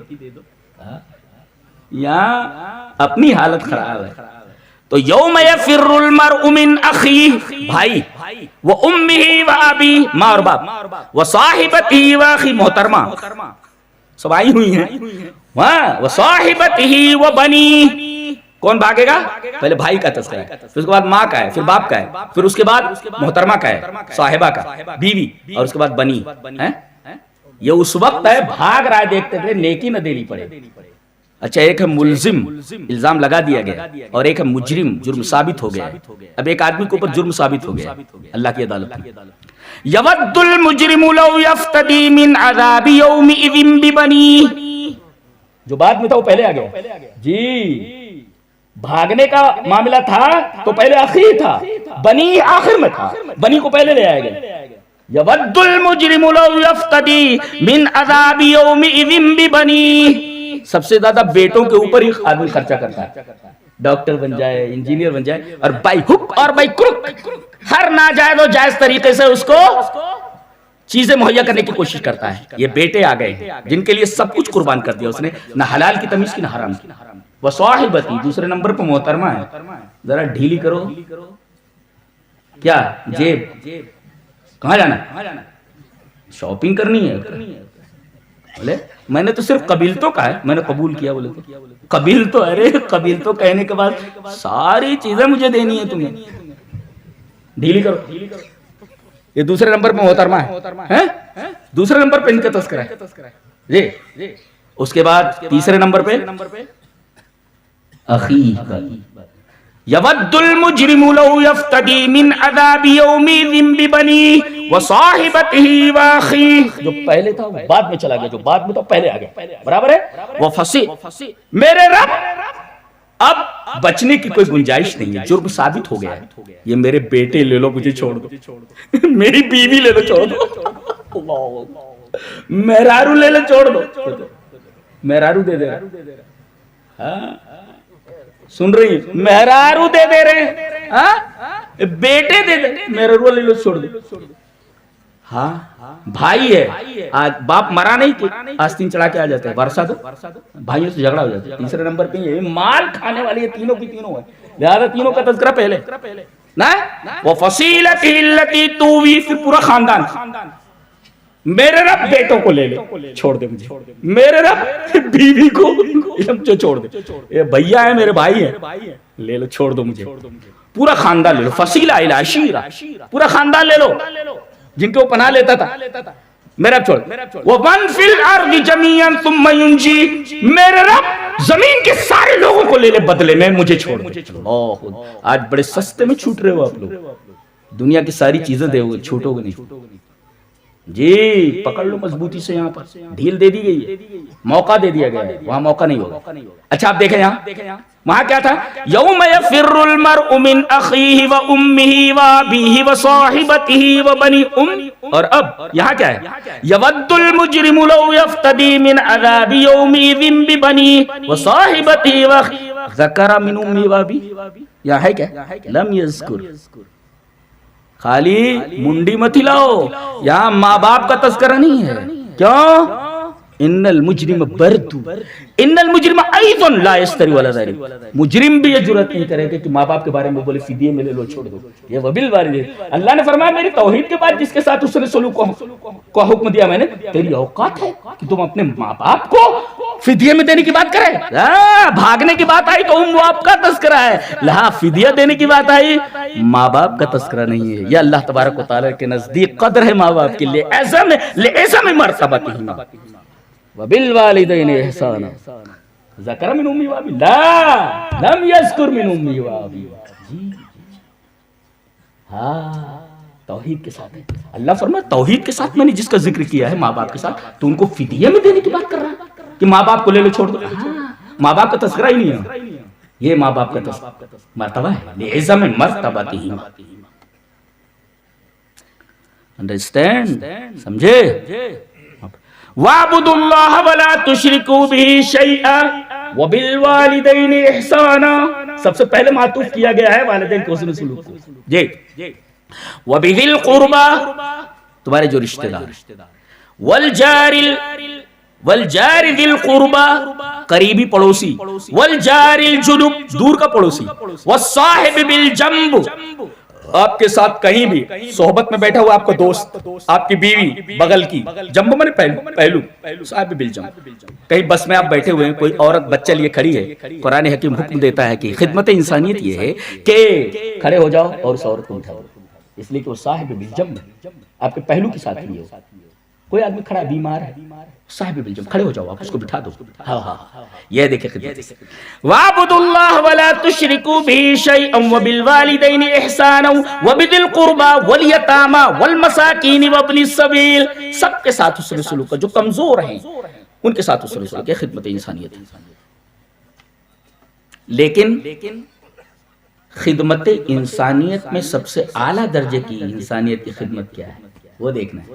یہاں اپنی حالت خراب ہے۔ تو یوم یفر المرء من اخیہ، بھائی، وہ امہ و ابی، ماں اور باپ، وہ صاحبتہ و اخی، محترمہ سب آئی ہوئی ہیں، وہ صاحبتہ و بنی، کون بھاگے گا؟ پہلے بھائی کا تذکرہ ہے، پھر اس کے بعد ماں کا ہے، پھر باپ کا ہے، پھر اس کے بعد محترمہ کا ہے، صاحبہ کا، بیوی، اور اس کے بعد بنی۔ یہ اس وقت ہے بھاگ رہا ہے دیکھتے تھے نیکی نہ دینی پڑے۔ اچھا، ایک ہے ملزم، الزام لگا دیا گیا، اور ایک ہے مجرم، جرم ثابت ہو گیا۔ اب ایک آدمی کے اوپر جرم ثابت ہو گیا اللہ کی عدالت میں۔ یود المجرم لو یفتدی من عذاب یومئذ ببنیہ، جو بعد میں تھا وہ پہلے آ گیا جی۔ بھاگنے کا معاملہ تھا تو پہلے اخی تھا، بنی آخر میں تھا، بنی کو پہلے لے آیا گیا۔ یود المجرم لو یفتدی من عذاب یومئذ ببنیہ، سب سے زیادہ بیٹوں کے اوپر ہی آدمی خرچہ کرتا ہے، ڈاکٹر بن جائے، انجینئر بن جائے، اور بائی ہک اور بائی کرک ہر ناجائز و جائز طریقے سے اس کو چیزیں مہیا کرنے کی کوشش کرتا ہے۔ یہ بیٹے آ گئے ہیں جن کے لیے سب کچھ قربان کر دیا اس نے، نہ حلال کی تمیز کی نہ حرام کی۔ وہ صاحبتی، دوسرے نمبر پر محترمہ ہے، ذرا ڈھیلی کرو، کیا جیب کہاں جانا ہے؟ شاپنگ کرنی ہے. بولے میں نے تو صرف قبیل تو کہا ہے, میں نے قبول کیا. بولے تو قبیل تو, ارے قبیل تو کہنے کے بعد ساری چیزیں مجھے دینی ہے تمہیں, ڈھیلی کرو. یہ دوسرے نمبر پہ محترمہ ہے, دوسرے نمبر پہ ان کا تذکرہ ہے جی. اس کے بعد تیسرے نمبر پہ اخی. یود المجرم لو یفتدی من عذاب یومئذ ببنیہ وصاحبتہ واخیہ. جو پہلے تھا وہ بعد میں چلا گیا, جو بعد میں تھا پہلے آ گیا, برابر ہے. وفصیح, میرے رب اب بچنے کی کوئی گنجائش نہیں ہے, جرم ثابت ہو گیا ہے. یہ میرے بیٹے لے لو مجھے چھوڑ دو, میری بیوی لے لو چھوڑ دو, مہرارو لے لو چھوڑ دو, مہرارو دے دے رہا, سن رہی ہیں, مہرارو دے دے رہے, بیٹے دے دے, مہرارو لے لو چھوڑ دو. ہاں بھائی ہے, آج باپ مرا نہیں کہ آستین چڑھا کے آ جاتے ہیں, ورثہ دو, بھائیوں سے جھگڑا ہو جاتا ہے. تیسرے نمبر پہ یہ مال کھانے والی ہے, تینوں کی تینوں ہے, لہذا تینوں کا تذکرہ پہلے نا. وفصیلتہ التی تؤوی, پھر پورا خاندان. میرے رب بیٹوں کو لے لے چھوڑ دے مجھے, میرے رب بیوی کو چھوڑ دے, یہ بھیا ہے میرے بھائی ہیں, لے لو چھوڑ دو مجھے. پورا خاندان لے لو, فصیلہ الی عشیرہ, پورا خاندان لے لو جن کو پناہ لیتا تھا, میرے رب چھوڑ. وَمَنْ فِي الْأَرْضِ جَمِيعًا ثُمَّ يُنْجِي, میرے رب زمین کے سارے لوگوں کو لے لے بدلے میں, مجھے چھوڑ دے. آج بڑے سستے میں چھوٹ رہے ہو آپ لوگ, دنیا کی ساری چیزیں دے ہوئے, چھوٹو گے نہیں جی. پکڑ لو مضبوطی سے, یہاں پر ڈھیل دے دی گئی ہے, موقع دے دیا گیا ہے, وہاں موقع نہیں ہوگا. اچھا آپ دیکھیں یہاں, وہاں کیا تھا, یوم یفر المرء من اخیہ و امہ و ابیہ و صاحبتہ و بنی اور اب یہاں کیا ہے, یود المجرم لو یفتدی من عذاب یومئذ ببنیہ و صاحبتہ و ذکر من امہ و ابیہ. یہاں ہے کیا, لم یذکر, خالی منڈی مت ہلاؤ, یہاں ماں باپ کا تذکرہ نہیں ہے. کیوں؟ ان المجرم بردو, ان المجرم ایضا لا یستری ولا ذلک, مجرم بھی یہ جرات نہیں کرے گا کہ ماں باپ کے بارے میں بولے فدیے میں لے لو چھوڑ دو. یہ وبالوالدین, اللہ نے فرمایا میری توحید کے بعد جس کے ساتھ اس نے سلوک کو حکم دیا میں نے, تیری اوقات ہے کہ تم اپنے ماں باپ کو فدیے میں دینے کی بات کرے. بھاگنے کی بات آئی تو ام باپ کا تذکرہ ہے, لہا فدیہ دینے کی بات آئی ماں باپ کا تذکرہ نہیں ہے. یہ اللہ تبارک و تعالی کے نزدیک قدر ہے ماں باپ کے لیے, ایسا میں مرتبتہما وبالوالدین احسانا ذکر من امی و ابی, لا لم یذکر من امی و ابی. ہاں توحید کے ساتھ ہے. اللہ فرمایا توحید کے ساتھ میں نے جس کا ذکر کیا ہے ماں باپ کے ساتھ, تو ان کو فدیہ میں دینے کی بات کر رہا ہے کہ ماں باپ کو لے لو چھوڑ دو. ماں باپ کا تذکرہ ہی نہیں ہے, یہ ماں باپ کا مرتبہ ہے, لعظم مرتبتہما. انڈرسٹینڈ, سمجھے. وَاعْبُدُوا اللَّهَ وَلَا تُشْرِكُوا بِهِ شَيْئًا وَبِالْوَالِدَيْنِ إِحْسَانًا. سب سے پہلے معطوف کیا گیا ہے والدین کے حسن سلوک کو جی. وَبِذِي الْقُرْبَى, تمہارے جو رشتہ دار, وَالْجَارِ ذِي الْقُرْبَى, قریبی پڑوسی, وَالْجَارِ الْجُنُبِ, دور کا پڑوسی, وَالصَّاحِبِ بِالْجَنْبِ, آپ کے ساتھ کہیں بھی صحبت میں بیٹھا ہوا آپ کا دوست, آپ کی بیوی بغل کی, جنب میں پہلو, صاحب بالجنب. کہیں بس میں آپ بیٹھے ہوئے ہیں, کوئی عورت بچہ لیے کھڑی ہے, قرآن حکیم حکم دیتا ہے کہ خدمت انسانیت یہ ہے کہ کھڑے ہو جاؤ اور اس عورت کو اٹھاؤ, اس لیے کہ وہ صاحب بالجنب, آپ کے پہلو کے ساتھ لیے ہو. کوئی آدمی کھڑا بیمار ہے, صاحب بالجنب, کھڑے ہو جاؤ, آپ اس کو بٹھا دو. ہاں یہ دیکھیں خدمت. وَاعْبُدُوا اللَّهَ وَلَا تُشْرِكُوا بِهِ شَيْئًا وَبِالْوَالِدَيْنِ إِحْسَانًا وَبِذِي الْقُرْبَى وَالْيَتَامَى وَالْمَسَاكِينِ وَابْنِ السَّبِيلِ. سب کے ساتھ حسن سلوک کا, جو کمزور ہیں ان کے ساتھ حسن سلوک ہے, خدمت انسانیت. لیکن خدمت انسانیت میں سب سے اعلیٰ درجے کی انسانیت کی خدمت کیا ہے, وہ دیکھنا ہے.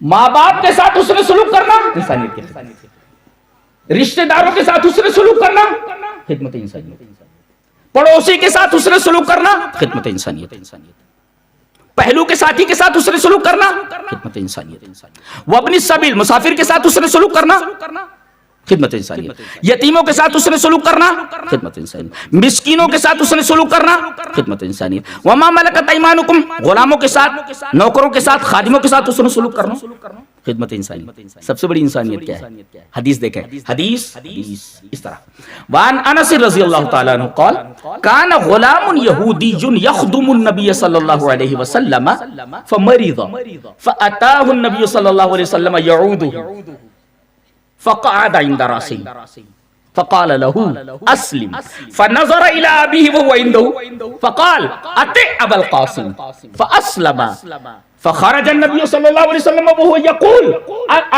ماں باپ کے ساتھ حسن سلوک کرنا انسانیت کی خدمت, رشتہ داروں کے ساتھ حسن سلوک کرنا خدمت انسانیت, پڑوسی کے ساتھ حسن سلوک کرنا خدمت انسانیت. پہلو کے ساتھی کے ساتھ حسن سلوک کرنا خدمت انسانیت، وابن السبیل مسافر کے ساتھ حسن سلوک کرنا خدمت انسانیت، یتیموں کے ساتھ حسن سلوک کرنا خدمت انسانیت، مسکینوں کے ساتھ حسن سلوک کرنا خدمت انسانیت، وما ملکت ایمانکم غلاموں کے ساتھ، نوکروں کے ساتھ، خادموں کے ساتھ حسن سلوک کرنا خدمت انسانیت۔ سب سے بڑی انسانیت کیا ہے؟ حدیث دیکھیں، حدیث اس طرح، وان انس رضی اللہ تعالی عنہ قال کان غلام یہودی یخدم النبی صلی اللہ علیہ وسلم فمرض فاتاه النبی صلی اللہ علیہ وسلم یعوده فقعد عند راسه فقال له اسلم فنظر الى ابيه وهو عنده فقال اتع ابا القاسم فاسلم فخرج النبي صلى الله عليه وسلم وهو يقول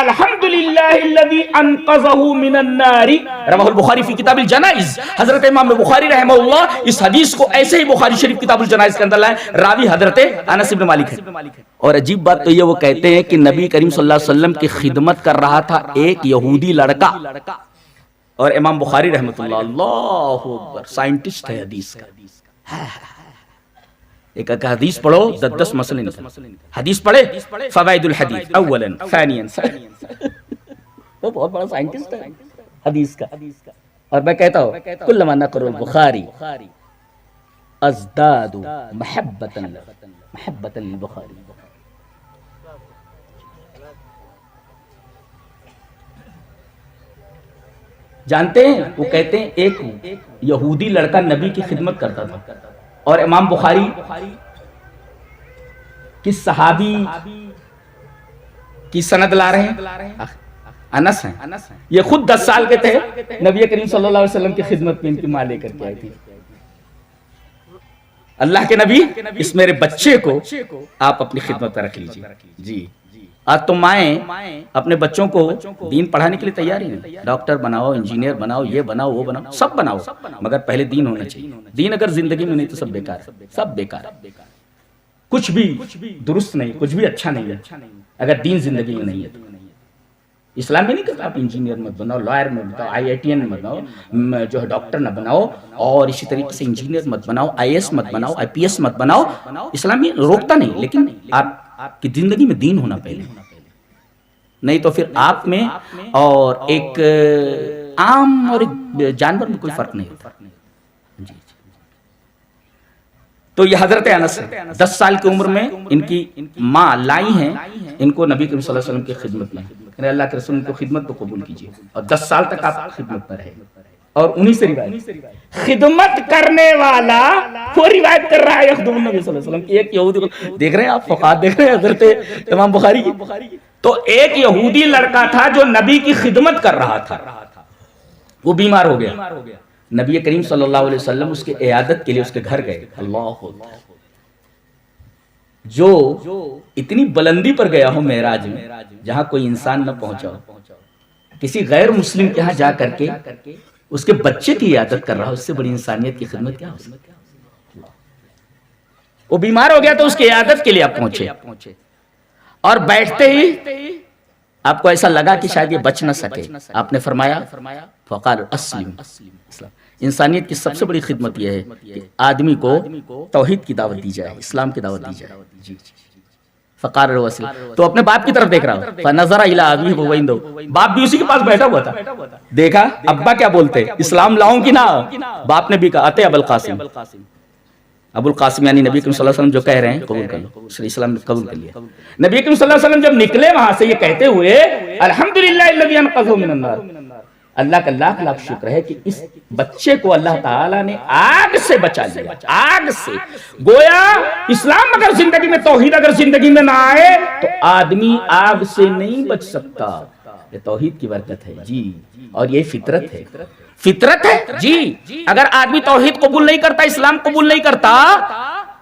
الحمد لله الذي انقذه من النار رواه البخاری فی کتاب الجنائز۔ حضرت امام بخاری رحمہ اللہ اس حدیث کو ایسے ہی بخاری شریف کتاب الجنائز کے اندر لائے، راوی حضرت انس بن مالک ہے۔ اور عجیب بات تو یہ وہ کہتے ہیں کہ نبی کریم صلی اللہ علیہ وسلم کی خدمت کر رہا تھا ایک یہودی لڑکا، اور امام بخاری رحمۃ اللہ، اللہ اکبر، سائنٹسٹ ہے حدیث کا۔ ایک حدیث پڑھو 10 مسئلے نکل، حدیث پڑھے فوائد الحدیث اولا ثانیا، وہ بہت بڑا سائنٹسٹ ہے حدیث کا۔ اور میں کہتا ہوں کلما نقرأ البخاری ازداد محبتا للبخاری۔ جانتے ہیں وہ کہتے ہیں ایک یہودی لڑکا نبی کی خدمت کرتا تھا، اور امام بخاری کس صحابی کی سند لا رہے ہیں؟ انس ہیں۔ یہ خود 10 سال کے تھے، نبی کریم صلی اللہ علیہ وسلم کی خدمت میں ان کی ماں لے کر کے آئی تھی، اللہ کے نبی اس میرے بچے کو آپ اپنی خدمت پر رکھ لیجیے۔ جی آج تو مائیں اپنے بچوں کو دین پڑھانے کے لیے تیار ہی نہیں، ڈاکٹر بناؤ، انجینئر بناؤ، یہ بناؤ، وہ بناؤ، سب بناؤ، مگر پہلے دین ہونا چاہیے۔ دین اگر زندگی میں نہیں تو سب بیکار ہے، سب بیکار ہے، کچھ بھی درست نہیں، کچھ بھی اچھا نہیں ہے اگر دین زندگی میں نہیں ہے تو۔ اسلام میں نہیں کہتا آپ انجینئر مت بناؤ، لائر مت بناؤ، IITN مت بناؤ، جو ہے ڈاکٹر نہ بناؤ، اور اسی طریقے سے انجینئر مت بناؤ، IAS مت بناؤ، IPS مت بناؤ۔ اسلام یہ روکتا نہیں، لیکن آپ کی زندگی میں دین ہونا پہلے، نہیں تو پھر آپ میں اور ایک عام اور ایک جانور میں کوئی فرق نہیں ہوتا۔ تو یہ حضرت انس ہے، 10 سال کی عمر میں ان کی ماں لائی ہیں ان کو نبی کریم صلی اللہ علیہ وسلم کی خدمت میں، یعنی اللہ کے رسول کو خدمت کو قبول کیجیے، اور 10 سال تک آپ خدمت میں رہے، اور انہی سے روایت خدمت کرنے والا وہ روایت کر رہا ہے یخدم النبی صلی اللہ علیہ وسلم کی۔ ایک یہودی دیکھ رہے ہیں آپ، فقہات دیکھ رہے ہیں حضرت امام بخاری کی، تو ایک یہودی لڑکا تھا جو نبی کی خدمت کر رہا تھا، وہ بیمار ہو گیا، نبی کریم صلی اللہ علیہ وسلم اس کے عیادت کے لیے اس کے گھر گئے۔ اللہ جو اتنی بلندی پر گیا ہو معراج میں، جہاں کوئی انسان نہ پہنچا ہو، کسی غیر مسلم کے ہاں جا کر کے اس کے بچے کی عیادت کر رہا ہو، اس سے بڑی انسانیت کی خدمت کیا ہو سکتی ہے؟ وہ بیمار ہو گیا تو اس کی عیادت کے لیے آپ پہنچے، اور بیٹھتے ہی آپ کو ایسا لگا کہ شاید یہ بچ نہ سکے، آپ نے فرمایا فقال اسلم۔ انسانیت کی سب سے بڑی خدمت یہ ہے کہ آدمی کو توحید کی دعوت دی جائے، اسلام کی دعوت دی جائے۔ فقال اسلم، تو اپنے باپ کی طرف دیکھ رہا ہوں، فنظر الی ابیہ وهو عنده، باپ بھی اسی کے پاس بیٹھا ہوا تھا، دیکھا ابا کیا بولتے، اسلام لاؤں کہ نہ؟ باپ نے بھی کہا اتے ابو القاسم، ابو القاسم یعنی نبی کریم صلی اللہ علیہ وسلم جو کہہ رہے ہیں قبول کر لو، اسلام نے قبول کر لیا۔ نبی کریم صلی اللہ علیہ وسلم جب نکلے وہاں سے یہ کہتے ہوئے الحمدللہ الذی انقذہ من النار، اللہ کا لاکھ لاکھ شکر ہے کہ اس بچے کو اللہ تعالیٰ نے آگ سے بچا لیا، آگ سے۔ گویا اسلام اگر زندگی میں، توحید اگر زندگی میں نہ آئے تو آدمی آگ سے نہیں بچ سکتا۔ یہ توحید کی برکت ہے جی، اور یہ فطرت ہے، فطرت ہے جی۔ اگر آدمی توحید قبول نہیں کرتا، اسلام قبول نہیں کرتا،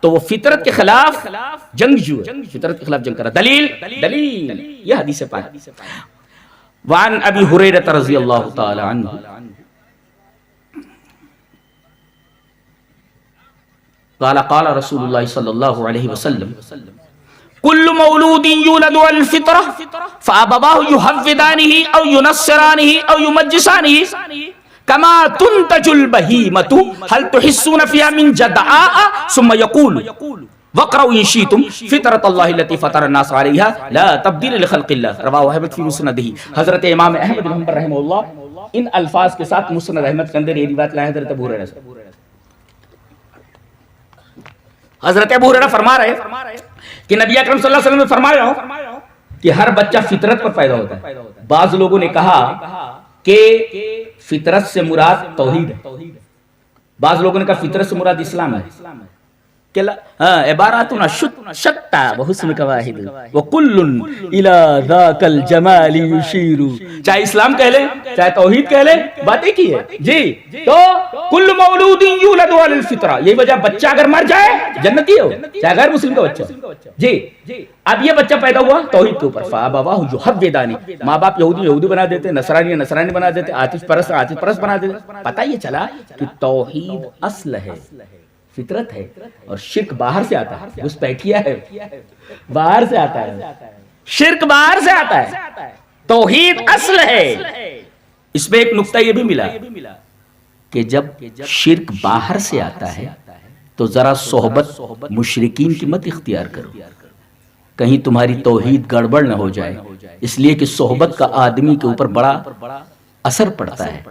تو وہ فطرت کے خلاف جنگجو ہے، فطرت کے خلاف جنگ کر رہا۔ دلیل یہ حدیث پاک۔ وعن ابی ہریرہ رضی اللہ تعالی عنہ قال قال رسول اللہ صلی اللہ علیہ وسلم کل مولود یولد الفطرہ فابواہ یحودانہ او ینصرانہ او یمجسانہ کما تنتج البہیمۃ هل تحسون فیہا من جدعاء ثم یقول وَاقْرَؤُوا إِن شِئْتُمْ فِطْرَةَ اللَّهِ الَّتِي فَطَرَ النَّاسَ عَلَيْهَا لَا تَبْدِيلَ لِخَلْقِ اللَّهِ رواه احمد فی مسندہ۔ حضرت امام احمد بن حنبل رحمہ اللہ ان الفاظ کے ساتھ مسند احمد کے اندر یہ روایت لائے حضرت ابو ہریرہ سے۔ حضرت ابو ہریرہ فرما رہے کہ نبی اکرم صلی اللہ علیہ وسلم نے فرمایا کہ ہر بچہ فطرت پر پیدا ہوتا ہے۔ بعض لوگوں نے کہا کہ فطرت سے مراد توحید ہے، بعض لوگوں نے کہا فطرت سے مراد اسلام ہے۔ عباراتنا شتّا وحسنک واحد وکل الی ذاک الجمال یشیر۔ چاہے اسلام کہہ لیں چاہے توحید کہہ لیں، بات ایک ہی ہے جی۔ تو کل مولود یولد علی الفطرہ، یہی وجہ بچہ اگر مر جائے جنتی ہو، چاہے غیر مسلم کا بچہ جی۔ اب یہ بچہ پیدا ہوا توحید کے اوپر، فابواہ یحودانی، ماں باپ یہودی بنا دیتے، نصرانی بنا دیتے، آتش پرست بنا دیتے۔ پتہ یہ چلا کہ توحید اصل ہے، فطرت ہے، اور شرک باہر سے آتا ہے، اس پیٹھیا ہے باہر سے آتا ہے، شرک باہر سے آتا ہے، توحید اصل ہے۔ اس میں ایک نقطہ یہ بھی ملا کہ جب شرک باہر سے آتا ہے تو ذرا صحبت مشرکین کی مت اختیار کرو، کہیں تمہاری توحید گڑبڑ نہ ہو جائے، اس لیے کہ صحبت کا آدمی کے اوپر بڑا اثر پڑتا ہے۔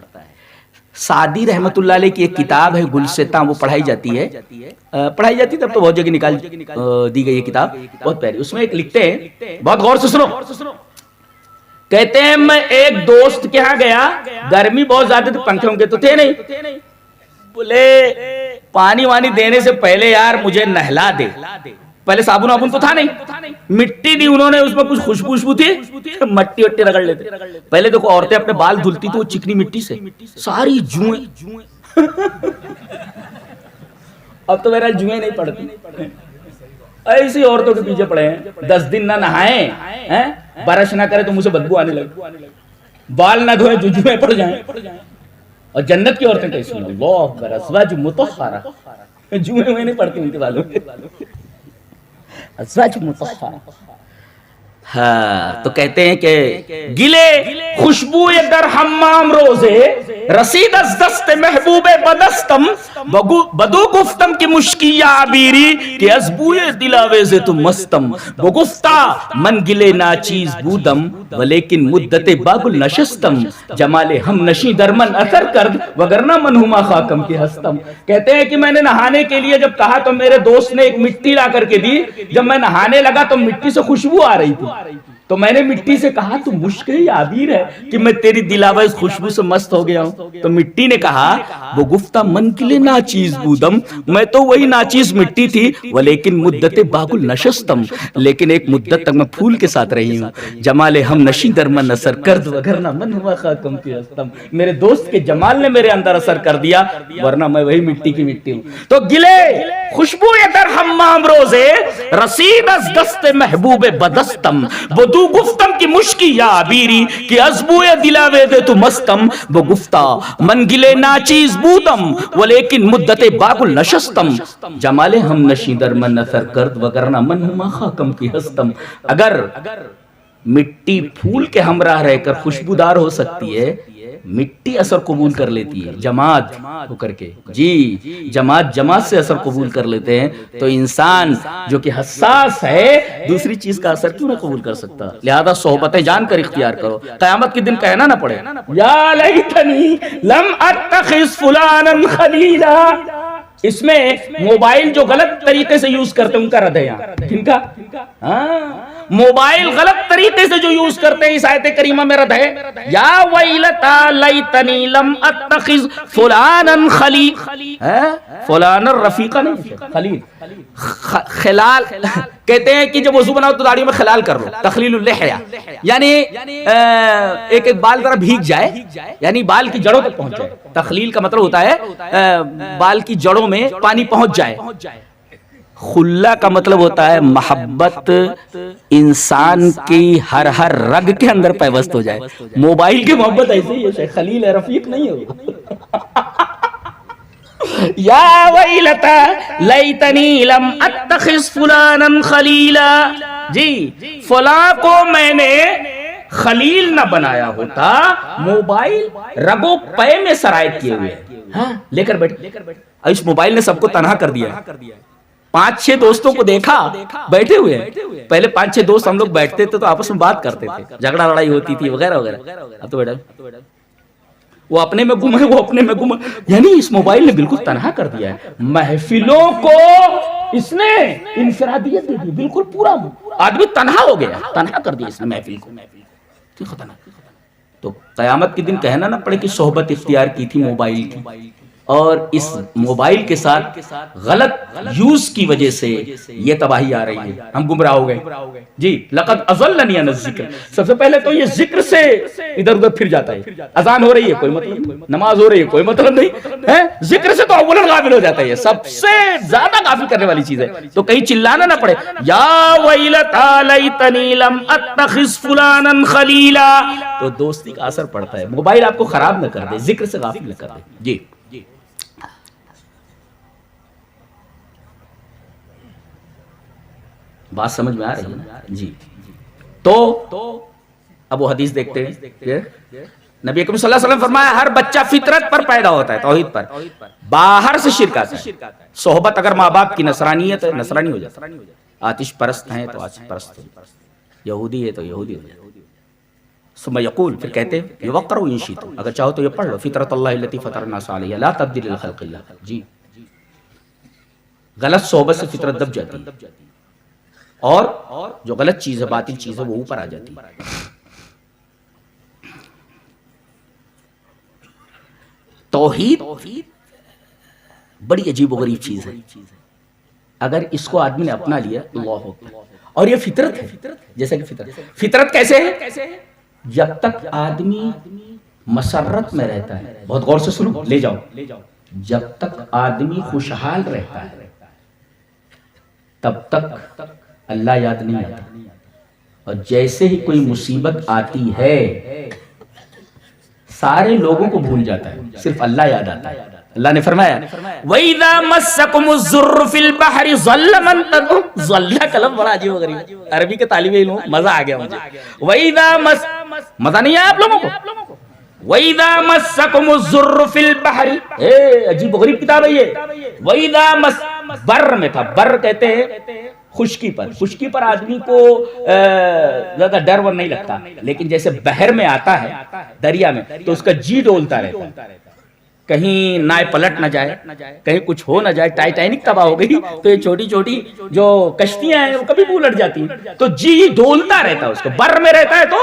سعدی رحمت اللہ علیہ کی ایک کتاب ہے گلستاں، وہ پڑھائی جاتی ہے تب تو بہت جگہ نکال دی گئی یہ کتاب، بہت پیاری۔ اس میں ایک لکھتے ہیں، بہت غور سے سنو، کہتے ہیں میں ایک دوست کے ہاں گیا، گرمی بہت زیادہ تھی، پنکھے ہوں گے تو تھے نہیں، بولے پانی وانی دینے سے پہلے یار مجھے نہلا دے۔ پہلے صابن وابن تو تھا نہیں، مٹی دی انہوں نے، اس میں کچھ خوشبو تھی، مٹی وٹی رگڑ لیتے۔ پہلے دیکھو عورتیں اپنے بال دھلتی تو وہ چکنی مٹی سے، ساری جوئیں، اب تو میرا جوئیں نہیں پڑتی، ایسی عورتوں کے پیچھے پڑے ہیں، 10 دن نہ نہائیں، برش نہ کرے تو مجھے بدبو آنے لگے، بال نہ دھوئیں جو جوئیں پڑ جائیں۔ اور جنت کی عورتیں کیسی ہیں، اللہ اکبر، ازواج مطہرہ، جوئیں ہوئے نہیں پڑتی ان کے بالوں میں، ازواج مطہرہ۔ ہاں تو کہتے ہیں کہ گلے خوشبو در حمام روزے، رسید از دست محبوب بدستم، بدو گفتم کی مشکی یا عبیری، کہ از بوئے دلاویز تو مستم، بگفتا من گلے ناچیز بودم، ولیکن مدت باگل نشستم، جمال ہم نشی در من اثر کرد، وگرنہ من ہما خاکم کی ہستم۔ کہتے ہیں کہ میں نے نہانے کے لیے جب کہا تو میرے دوست نے ایک مٹی لا کر کے دی، جب میں نہانے لگا تو مٹی سے خوشبو آ رہی تھی، تو میں نے مٹی سے کہا تو مشک ہے یا عبیر ہے کہ میں تیری دلاویز خوشبو سے مست ہو گیا ہوں؟ تو مٹی نے کہا وہ گفتہ من کے لیے ناچیز بودم، میں تو وہی ناچیز مٹی تھی، ولیکن مدت باگل نشستم، لیکن ایک مدت تک میں پھول کے ساتھ رہی ہوں، جمال ہم نشی در من اثر کرد، وگرنہ من ہوا خاکم کی ہستم، میرے دوست کے جمال نے میرے اندر اثر کر دیا، ورنہ میں وہی مٹی کی مٹی ہوں۔ تو گلے خوشبو در حمام روزے، رسید از دست محبوب بدستم، بدو گفتم کی مشکی یا عبیری، کہ ازبوئے دلاوے دے تو مستم، وہ گفتہ من گلے ناچیز بودم، ولیکن مدت باگل نشستم، جمال ہم نشی در من اثر کرد، وگرنہ من ہما خاکم کی ہستم۔ اگر مٹی پھول کے ہمراہ رہ کر خوشبودار ہو سکتی ہے، مٹی اثر قبول کر لیتی ہے جماعت ہو کر کے، جی جماعت سے اثر قبول کر لیتے ہیں، تو انسان جو کہ حساس ہے دوسری چیز کا اثر کیوں نہ قبول کر سکتا؟ لہذا صحبتیں جان کر اختیار کرو، قیامت کے دن کہنا نہ پڑے یا لیتنی لم اتخذ فلانا خلیلا۔ اس میں موبائل جو غلط طریقے سے یوز کرتے ہیں ان کا رد ہے یہاں، کن کا؟ موبائل غلط طریقے سے جو یوز کرتے ہیں اس آیت کریمہ میں رد ہے، یا ویلتا لیتنی لم اتخذ فلانا خلیل، فلانا رفیقہ نہیں، خلیل، خلال کہتے ہیں کہ جب وضو بناؤ تو داڑھی میں خلال کر لو، تخلیل اللحیہ، یعنی ایک بال ذرا بھیگ جائے، یعنی بال کی جڑوں تک پہنچ جائے۔ تخلیل کا مطلب ہوتا ہے بال کی جڑوں میں پانی پہنچ جائے۔ خلہ کا مطلب ہوتا ہے محبت انسان کی ہر رگ کے اندر پیوست ہو جائے۔ موبائل کی محبت ایسے ہی ہے، خلیل ہے، رفیق نہیں ہے۔ یا ویلتا لیتنی لم اتخذ فلانا خلیلا، جی فلاں کو میں نے خلیل نہ بنایا ہوتا۔ موبائل رگو پے میں سرایت کیے ہوئے، ہاں لے کر بیٹھ، اس موبائل نے سب کو تنہا کر دیا، 5-6 دوستوں کو دیکھا بیٹھے ہوئے ہیں. پہلے 5-6 دوست ہم لوگ بیٹھتے تھے تو آپس میں بات کرتے تھے, جھگڑا لڑائی ہوتی تھی وغیرہ وغیرہ. اب تو بیٹا وہ اپنے میں گم ہے, وہ اپنے میں گم ہے. یعنی اس موبائل نے بالکل تنہا کر دیا ہے محفلوں کو, اس نے انفرادیت دے دی بالکل. پورا آدمی تنہا ہو گیا, تنہا کر دیا اس نے محفل کو. تو قیامت کے دن کہنا نہ پڑے کہ صحبت اختیار کی تھی موبائل کی, اور اس موبائل کے ساتھ غلط یوز کی وجہ سے یہ تباہی آ رہی ہے, ہم گمراہ ہو گئے. جی لقد اضلنی عن الذکر. سب سے پہلے تو یہ ذکر سے ادھر ادھر پھر جاتا ہے. اذان ہو رہی ہے کوئی مطلب نہیں, نماز ہو رہی ہے کوئی مطلب نہیں, ذکر سے تو اولاً غافل ہو جاتا ہے. یہ سب سے زیادہ غافل کرنے والی چیز ہے. تو کہیں چلانا نہ پڑے یا ویلتی لیتنی لم اتخذ فلانا خلیلا, تو دوستی کا اثر پڑتا ہے. موبائل آپ کو خراب نہ کر دے, ذکر سے غافل نہ کر دے. جی بات سمجھ میں آ رہی ہے نا. جی تو اب وہ حدیث دیکھتے ہیں. نبی اکرم صلی اللہ علیہ وسلم فرمایا ہر بچہ فطرت پر پیدا ہوتا ہے, توحید پر. باہر سے شرک آتا ہے. صحبت اگر ماں باپ کی نصرانیت ہے, نصرانی ہو جاتا ہے. آتش پرست ہیں تو آتش پرست, یہودی ہے تو یہودی ہو جاتا ہے. ثم یقول, پھر کہتے ہیں یوقروا ان شئتم, اگر چاہو تو یہ پڑھ لو, فطرت اللہ التی فطر الناس علیہا لا تبدیل لخلق اللہ. جی غلط صحبت سے فطرت دب جاتی ہے, اور جو غلط چیز ہے, باطل چیز ہے, وہ اوپر آ جاتی ہے. توحید بڑی عجیب و غریب چیز ہے. اگر اس کو آدمی نے اپنا لیا, اللہ اکبر. اور یہ فطرت ہے, جیسا کہ فطرت کیسے ہے؟ جب تک آدمی مسرت میں رہتا ہے, بہت غور سے سنو, لے جاؤ, جب تک آدمی خوشحال رہتا ہے تب تک اللہ یاد نہیں آتا, اور جیسے ہی کوئی مصیبت آتی ہے سارے لوگوں کو بھول جاتا ہے, صرف اللہ یاد آتا ہے. اللہ نے فرمایا وَإِذَا مَسَّكُمُ الضُّرُّ فِي الْبَحْرِ ضَلَّ مَن تَدْعُونَ. ضَلَّ کلم بڑا عجیب و غریب, عربی کے طالب علم, مزہ آ گیا مجھے. وَإِذَا مزہ نہیں آیا آپ لوگوں کو؟ وَإِذَا مَسَّكُمُ الضُّرُّ فِي الْبَحْرِ, عجیب و غریب کتاب ہے یہ. وَإِذَا بر میں تھا, بر کہتے ہیں خشکی پر. خشکی پر آدمی کو زیادہ ڈر ور نہیں لگتا, لیکن جیسے بحر میں آتا ہے, دریا میں, تو اس کا جی ڈولتا رہتا ہے, کہیں نائے پلٹ نہ جائے, کہیں کچھ ہو نہ جائے. ٹائٹینک تباہ ہو گئی تو یہ چھوٹی چھوٹی جو کشتیاں ہیں وہ کبھی بھی الٹ جاتی ہیں, تو جی ڈولتا رہتا ہے اس کو. بر میں رہتا ہے تو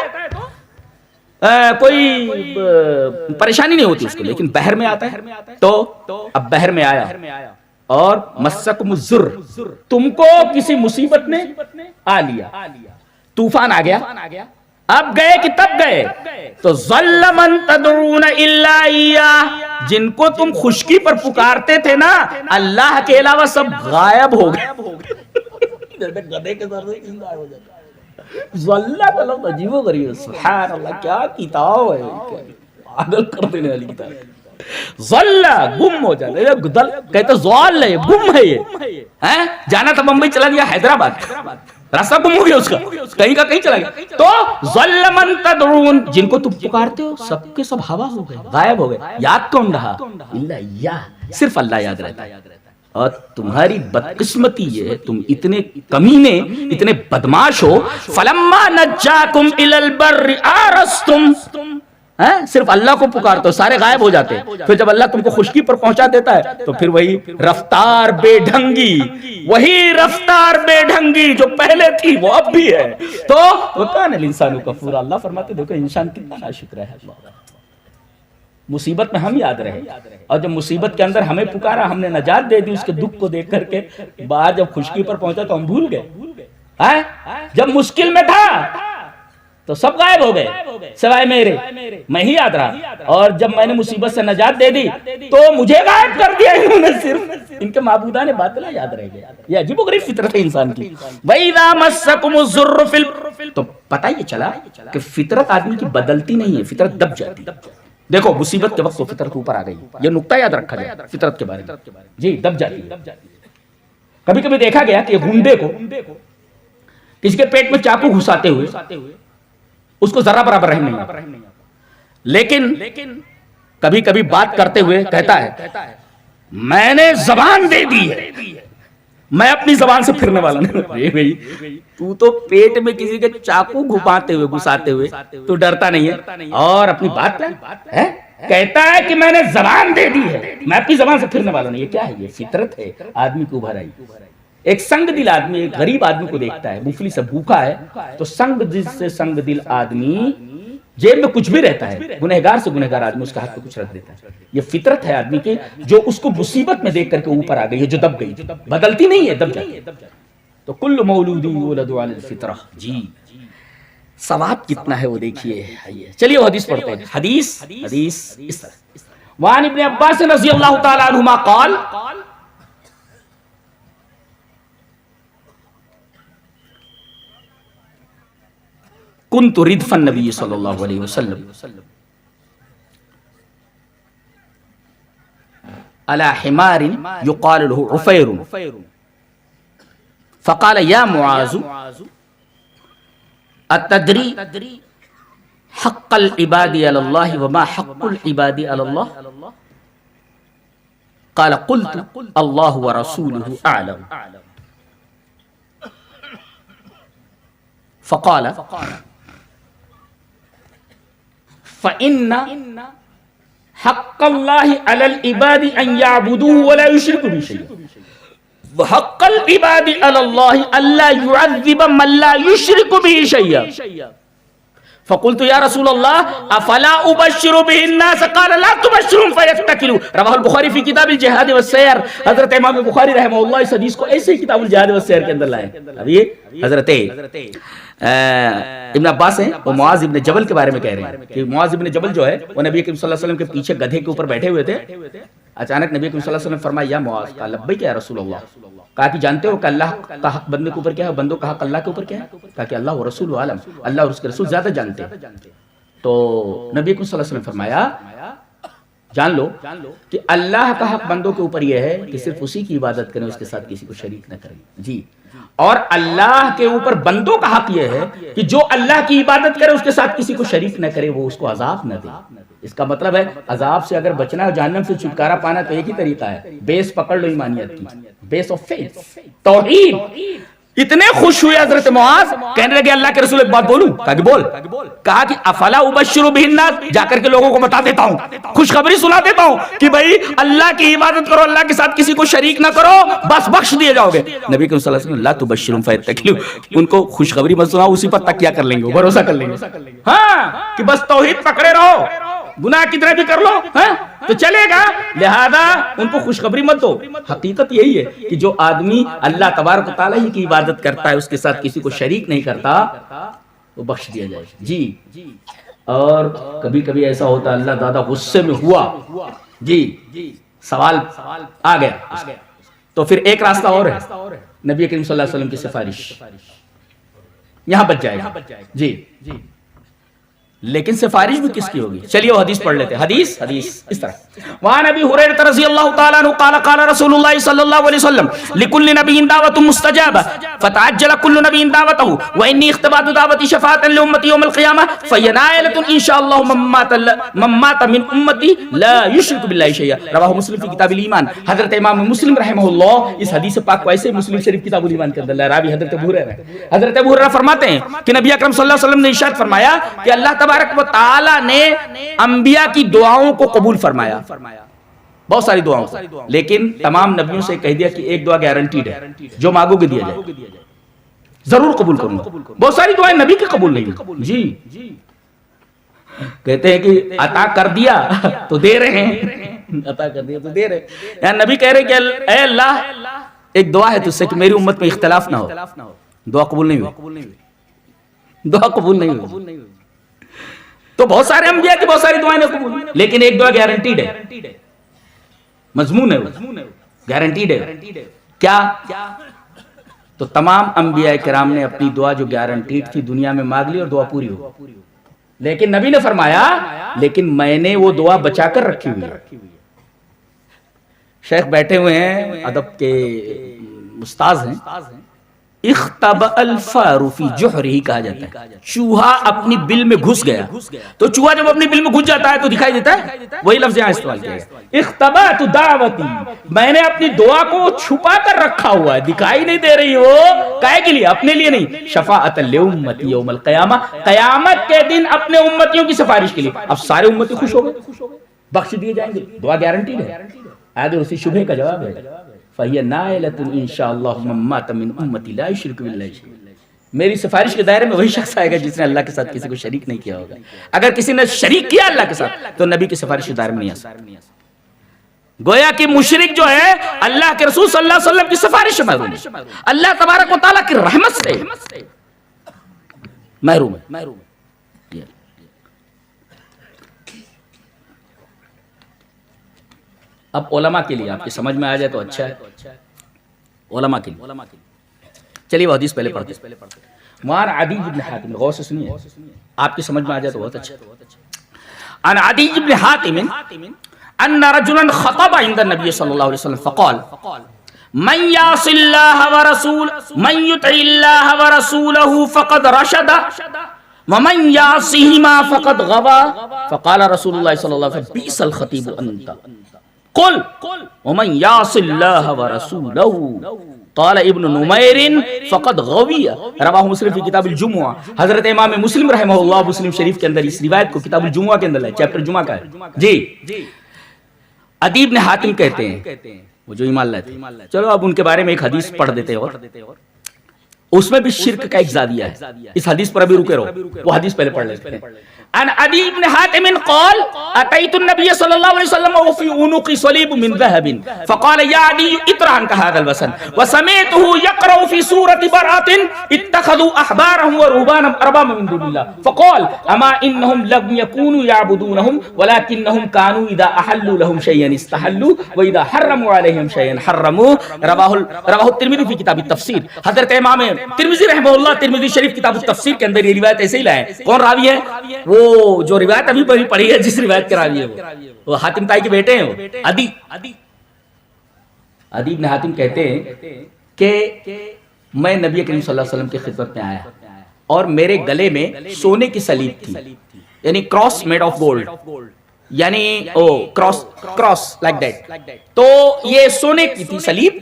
کوئی پریشانی نہیں ہوتی اس کو, لیکن بحر میں آتا ہے تو اب بحر میں آیا اور مسکم الضر, تم کو کسی مصیبت نے آ لیا, طوفان آ گیا. اب گئے کہ تب گئے, تو ظل من تدعون الا ایاہ, جن کو تم خشکی پر پکارتے تھے نا, اللہ کے علاوہ سب غائب ہو گئے. گدھے کے سر سے غائب ہو جاتا ہے. ظل کا لفظ عجیب و غریب, سبحان اللہ, کیا کتاب ہے, پاگل کر دینے والی کتاب. ظل گم ہو جاتا ہے, کہتے ظال ہے, گم ہے یہ. جانا تھا بمبئی, چلا گیا حیدرآباد, راستہ گم ہو گیا اس کا, کہیں کا کہیں چلا گیا. تو ظل من تدعون, جن کو تم پکارتے ہو سب کے سب ہوا ہو گئے, غائب ہو گئے. یاد کون رہا؟ الا ایاہ, صرف اللہ یاد رہتا ہے. اور تمہاری بدقسمتی یہ ہے, تم اتنے کمینے, اتنے بدماش ہو. فلما نجاکم الی البر آرستم, صرف اللہ کو پکارتے ہو, سارے غائب ہو جاتے ہیں. پھر جب اللہ تم کو خشکی پر پہنچا دیتا ہے تو پھر وہی رفتار بے ڈھنگی, وہی رفتار بے ڈھنگی جو پہلے تھی وہ اب بھی ہے. تو وَكَانَ الْإِنسَانُ كَفُورًا, اللہ فرماتے دیکھو انسان کتنا ناشکر ہے. مصیبت میں ہم یاد رہے, اور جب مصیبت کے اندر ہمیں پکارا, ہم نے نجات دے دی اس کے دکھ کو دیکھ کر کے, بعد جب خشکی پر پہنچا تو ہم بھول گئے. جب مشکل میں تھا تو سب غائب ہو گئے سوائے میرے, میں ہی یاد رہا. اور جب میں نے مصیبت سے نجات دے دی تو مجھے غائب کر دیا انہوں نے, صرف ان کے معبودان باطلہ یاد رہ گئے. یہ عجیب و غریب فطرت ہے انسان کی. وَإِذَا مَسَّكُمُ الضُّرُّ فِي الْبَحْرِ, تو پتہ یہ چلا کہ فطرت آدمی کی بدلتی نہیں ہے, فطرت دب جاتی. دیکھو مصیبت کے وقت تو فطرت اوپر آ گئی, یہ نقطہ یاد رکھا جائے فطرت کے بارے میں. جی دب جاتی ہے. کبھی کبھی دیکھا گیا کہ گھنڈے کو کسی کے پیٹ میں چاقو گھساتے ہوئے اس کو ذرہ برابر رحم نہیں آتا, لیکن کبھی کبھی بات کرتے ہوئے کہتا ہے میں نے زبان دے دی ہے, میں اپنی زبان سے پھرنے والا نہیں. تو تو پیٹ میں کسی کے چاقو گھساتے ہوئے تو ڈرتا نہیں ہے، اور اپنی بات پہ کہتا ہے کہ میں نے زبان دے دی ہے، میں اپنی زبان سے پھرنے والا نہیں. یہ کیا ہے؟ یہ فطرت ہے آدمی کو ابھر آئی. ایک سنگ دل آدمی ایک غریب آدمی کو دیکھتا ہے، مفلس سے بھوکا ہے، تو سنگ دل سے سنگ دل آدمی جیب میں کچھ بھی رہتا ہے، گنہگار سے گنہگار آدمی اس کا ہاتھ پہ کچھ رکھ دیتا ہے. یہ فطرت ہے آدمی کی جو اس کو مصیبت میں دیکھ کر کے اوپر آ گئی ہے، جو دب گئی، بدلتی نہیں ہے، دب جاتی. تو کل مولود یولد علی الفطرہ. جی ثواب کتنا ہے وہ دیکھیے. چلیے وہ حدیث پڑھتے ہیں. حدیث اس طرح وعن ابن عباس رضی اللہ تعالی عنہما قال كنت ردف النبي صلى الله عليه وسلم على حمار يقال له عفير فقال يا معاذ أتدري حق العباد على الله وما حق العباد على الله؟ قال قلت الله ورسوله أعلم. فقال فإن حق الله على العباد أن يعبدوه ولا يشركوا به شيئا وحق العباد على الله ألا يعذب من لا يشرك به شيئا. فقلت يا رسول الله افلا ابشر به الناس قال لا تبشرهم فيتكلوا. رواہ البخاری فی کتاب الجہاد والسیر. حضرت امام بخاری رحمہ اللہ اس حدیث کو ایسے ہی کتاب الجہاد والسیر کے اندر لائے. اب یہ حضرت ابن عباس ہیں، وہ معاذ ابن جبل کے بارے میں کہہ رہے ہیں کہ معاذ ابن جبل جو ہے وہ نبی کریم صلی اللہ علیہ وسلم کے پیچھے گدھے کے اوپر بیٹھے ہوئے تھے. اچانک نبی کریم صلی اللہ علیہ وسلم نے فرمایا یا معاذ. کہا لبیک یا رسول اللہ. کہا کہ جانتے ہو کہ اللہ کا حق بندے کے اوپر کیا ہے، بندوں کا حق اللہ کے اوپر کیا ہے؟ کہا کہ اللہ و رسول عالم، اللہ اور اس کے رسول زیادہ جانتے ہیں. تو نبی کریم صلی اللہ علیہ وسلم نے فرمایا جان لو کہ اللہ کا حق بندوں کے اوپر یہ ہے کہ صرف اسی کی عبادت کریں، اس کے ساتھ کسی کو شریک نہ کریں. جی اور اللہ کے اوپر بندوں کا حق یہ ہے کہ جو اللہ کی عبادت کرے اس کے ساتھ کسی کو شریک نہ کرے، وہ اس کو عذاب نہ دے. اس کا مطلب ہے عذاب سے اگر بچنا ہے، جہنم سے چھٹکارا پانا تو ایک ہی طریقہ ہے، بیس پکڑ لو ایمانیت کی، بیس آف فیتھ، توحید. اتنے خوش ہوئے حضرت معاذ، کہنے لگے اللہ کے رسول ایک بات بولوں؟ کہا کہ بول. کہا کہ افلا ابشر بہ الناس، جا کر کے لوگوں کو بتا دیتا ہوں، خوشخبری سنا دیتا ہوں کہ بھائی اللہ کی عبادت کرو، اللہ کے ساتھ کسی کو شریک نہ کرو، بس بخش دیے جاؤ گے. نبی کریم صلی اللہ علیہ وسلم لا تبشرهم فیتکلوا، ان کو خوشخبری مت سناؤ، اسی پر تکیہ کر لیں گے، بھروسہ کر لیں گے. ہاں کہ بس توحید پکڑے رہو، گناہ کتنے بھی کر لو تو چلے گا. لہذا ان کو خوشخبری مت دو. حقیقت یہی ہے کہ جو آدمی اللہ تبارک و تعالیٰ ہی کی عبادت کرتا ہے، اس کے ساتھ کسی کو شریک نہیں کرتا، وہ بخش دیا جائے. جی اور کبھی کبھی ایسا ہوتا اللہ زیادہ غصے میں ہوا، جی سوال آ گیا، تو پھر ایک راستہ اور ہے، نبی کریم صلی اللہ علیہ وسلم کی سفارش یہاں بچ جائے گا. جی لیکن سفارش بھی کس کی ہوگی؟ چلیے وہ حدیث پڑھ لیتے ہیں. حدیث اس طرح وعن ابی ہریرہ رضی اللہ تعالی عنہ قال قال رسول اللہ صلی اللہ علیہ وسلم لكل نبی دعوت مستجابہ فتعجل كل نبی دعوته وانی اختبات دعوتی شفاعتا لامتی یوم القیامہ فینائلۃ ان شاء اللہ من مات من امتی لا یشرک باللہ شیئا. رواہ مسلم فی کتاب الایمان. حضرت امام مسلم رحمہ اللہ اس حدیث پاک کو ایسے مسلم شریف کتاب الایمان کے اندر راوی حضرت ابو ہریرہ فرماتے ہیں کہ نبی اکرم صلی اللہ علیہ وسلم نے ارشاد فرمایا کہ اللہ تبارک و تعالی نے انبیاء کی دعاؤں کو قبول فرمایا، بہت ساری دعاؤں کو، لیکن تمام نبیوں سے کہہ دیا کہ ایک دعا گارنٹیڈ ہے، جو مانگو گے دیا جائے، ضرور قبول کروں گا. بہت ساری دعائیں نبی کی قبول نہیں. جی کہتے ہیں کہ عطا کر دیا تو دے رہے ہیں، عطا کر دیا تو دے رہے ہیں. یعنی نبی کہہ رہے کہ اے اللہ ایک دعا ہے تجھ سے کہ میری امت میں اختلاف نہ ہو. دعا قبول نہیں ہوئی، دعا قبول نہیں ہوئی. تو بہت سارے انبیاء کی بہت ساری دعائیں قبول، لیکن ایک دعا گارنٹیڈ ہے، مضمون ہے، گارنٹیڈ ہے. کیا؟ تو تمام انبیاء کرام نے اپنی دعا جو گارنٹیڈ تھی دنیا میں مانگ لی اور دعا پوری ہو. لیکن نبی نے فرمایا لیکن میں نے وہ دعا بچا کر رکھی ہوئی ہے. شیخ بیٹھے ہوئے ہیں، ادب کے استاذ ہیں، اختبأ الفار فی جحرہ کہا جاتا ہے، چوہا اپنی بل میں گھس گیا. تو چوہا جب اپنی بل میں گھس جاتا ہے تو دکھائی دیتا ہے، وہی لفظ یہاں استعمال کیا ہے. اختبأت دعوتی، میں نے اپنی دعا کو چھپا کر رکھا ہوا ہے، دکھائی نہیں دے رہی ہو. کائے کے لیے؟ اپنے لیے نہیں. شفاعۃ لامتی یوم القیامہ، قیامت کے دن اپنے امتیوں کی سفارش کے لیے. اب سارے امتی خوش ہو گئے، بخش دیے جائیں گے، دعا گارنٹیڈ ہے. آدھے اسی شبہ کا جواب ہے، فَهِيَ نَائِلَةٌ إِن شَاءَ اللَّهُ مَن مَّاتَ مِنْ أُمَّتِي لَا يُشْرِكُ بِاللَّهِ شَيْئًا. میری سفارش کے دائرے میں وہی شخص آئے گا جس نے اللہ کے ساتھ کسی کو شریک نہیں کیا ہوگا. اگر کسی نے شریک کیا اللہ کے ساتھ تو نبی کی سفارش کے دائرے میں نہیں آ سکتا. گویا کہ مشرک جو ہے اللہ کے رسول صلی اللہ علیہ وسلم کی سفارش سے محروم ہے، اللہ تبارک و تعالیٰ کی رحمت سے محروم ہے. اب علماء کے لیے آپ کی سمجھ میں آ جائے تو اچھا ہے. علماء کے لیے چلیے وہ حدیث پہلے پڑھتے ہیں. وعن عدی بن حاتم، غور سے سنیے، آپ کی سمجھ میں آ جائے تو بہت اچھا. عن عدی بن حاتم ان رجلا خطب عند النبي صلی اللہ علیہ وسلم فقال من يعص الله ورسوله من يطع الله ورسوله فقد رشد ومن يعصهما فقد غوى. فقال رسول الله صلی اللہ علیہ وسلم بئس الخطيب انت قل ومن يعص الله ورسوله قال ابن نمیر فقد غوی. رواہ مسلم فی کتاب الجمعہ. حضرت امام مسلم رحمہ اللہ مسلم شریف کے اندر اس روایت کو کتاب الجمعہ کے اندر ہے، چیپٹر جمعہ کا ہے. جی عدی بن حاتم کہتے ہیں وہ جو ایمان لائے تھے. چلو اب ان کے بارے میں ایک حدیث پڑھ دیتے ہیں، اور اس میں بھی شرک کا ایک زادیہ ہے. اس حدیث پر ابھی رکے رہو، وہ حدیث پہلے پڑھ لیتے ہیں. عن عدی بن حاتم قال اتيت النبي صلى الله عليه وسلم وفي عنقي صليب من ذهب فقال يا عدي اطرح عنك هذا الوثن وسمعته يقرأ في سورة براءة اتخذوا احبارهم ورهبانهم اربابا من دون الله فقال اما انهم لم يكونوا يعبدونهم ولكنهم كانوا اذا احلوا لهم شيئا استحلوا واذا حرموا عليهم شيئا حرموا. رواه الترمذي في كتاب التفسير. حضرت امام ترمذی رحمہ اللہ ترمذی شریف کتاب التفسیر کے اندر یہ روایت ایسے ہی لائے. کون راوی ہے؟ وہ جو روایت ابھی پڑھی ہے، جس روایت کے راوی ہے وہ حاتم تائی کے بیٹے ہیں، وہ عدی. عدی بن حاتم کہتے ہیں کہ میں نبی کریم صلی اللہ علیہ وسلم کی خدمت میں آیا اور میرے گلے میں سونے کی سلیب تھی، یعنی کراس میڈ آف گولڈ، یعنی کراس لائک دیٹ. تو یہ سونے کی تھی سلیب،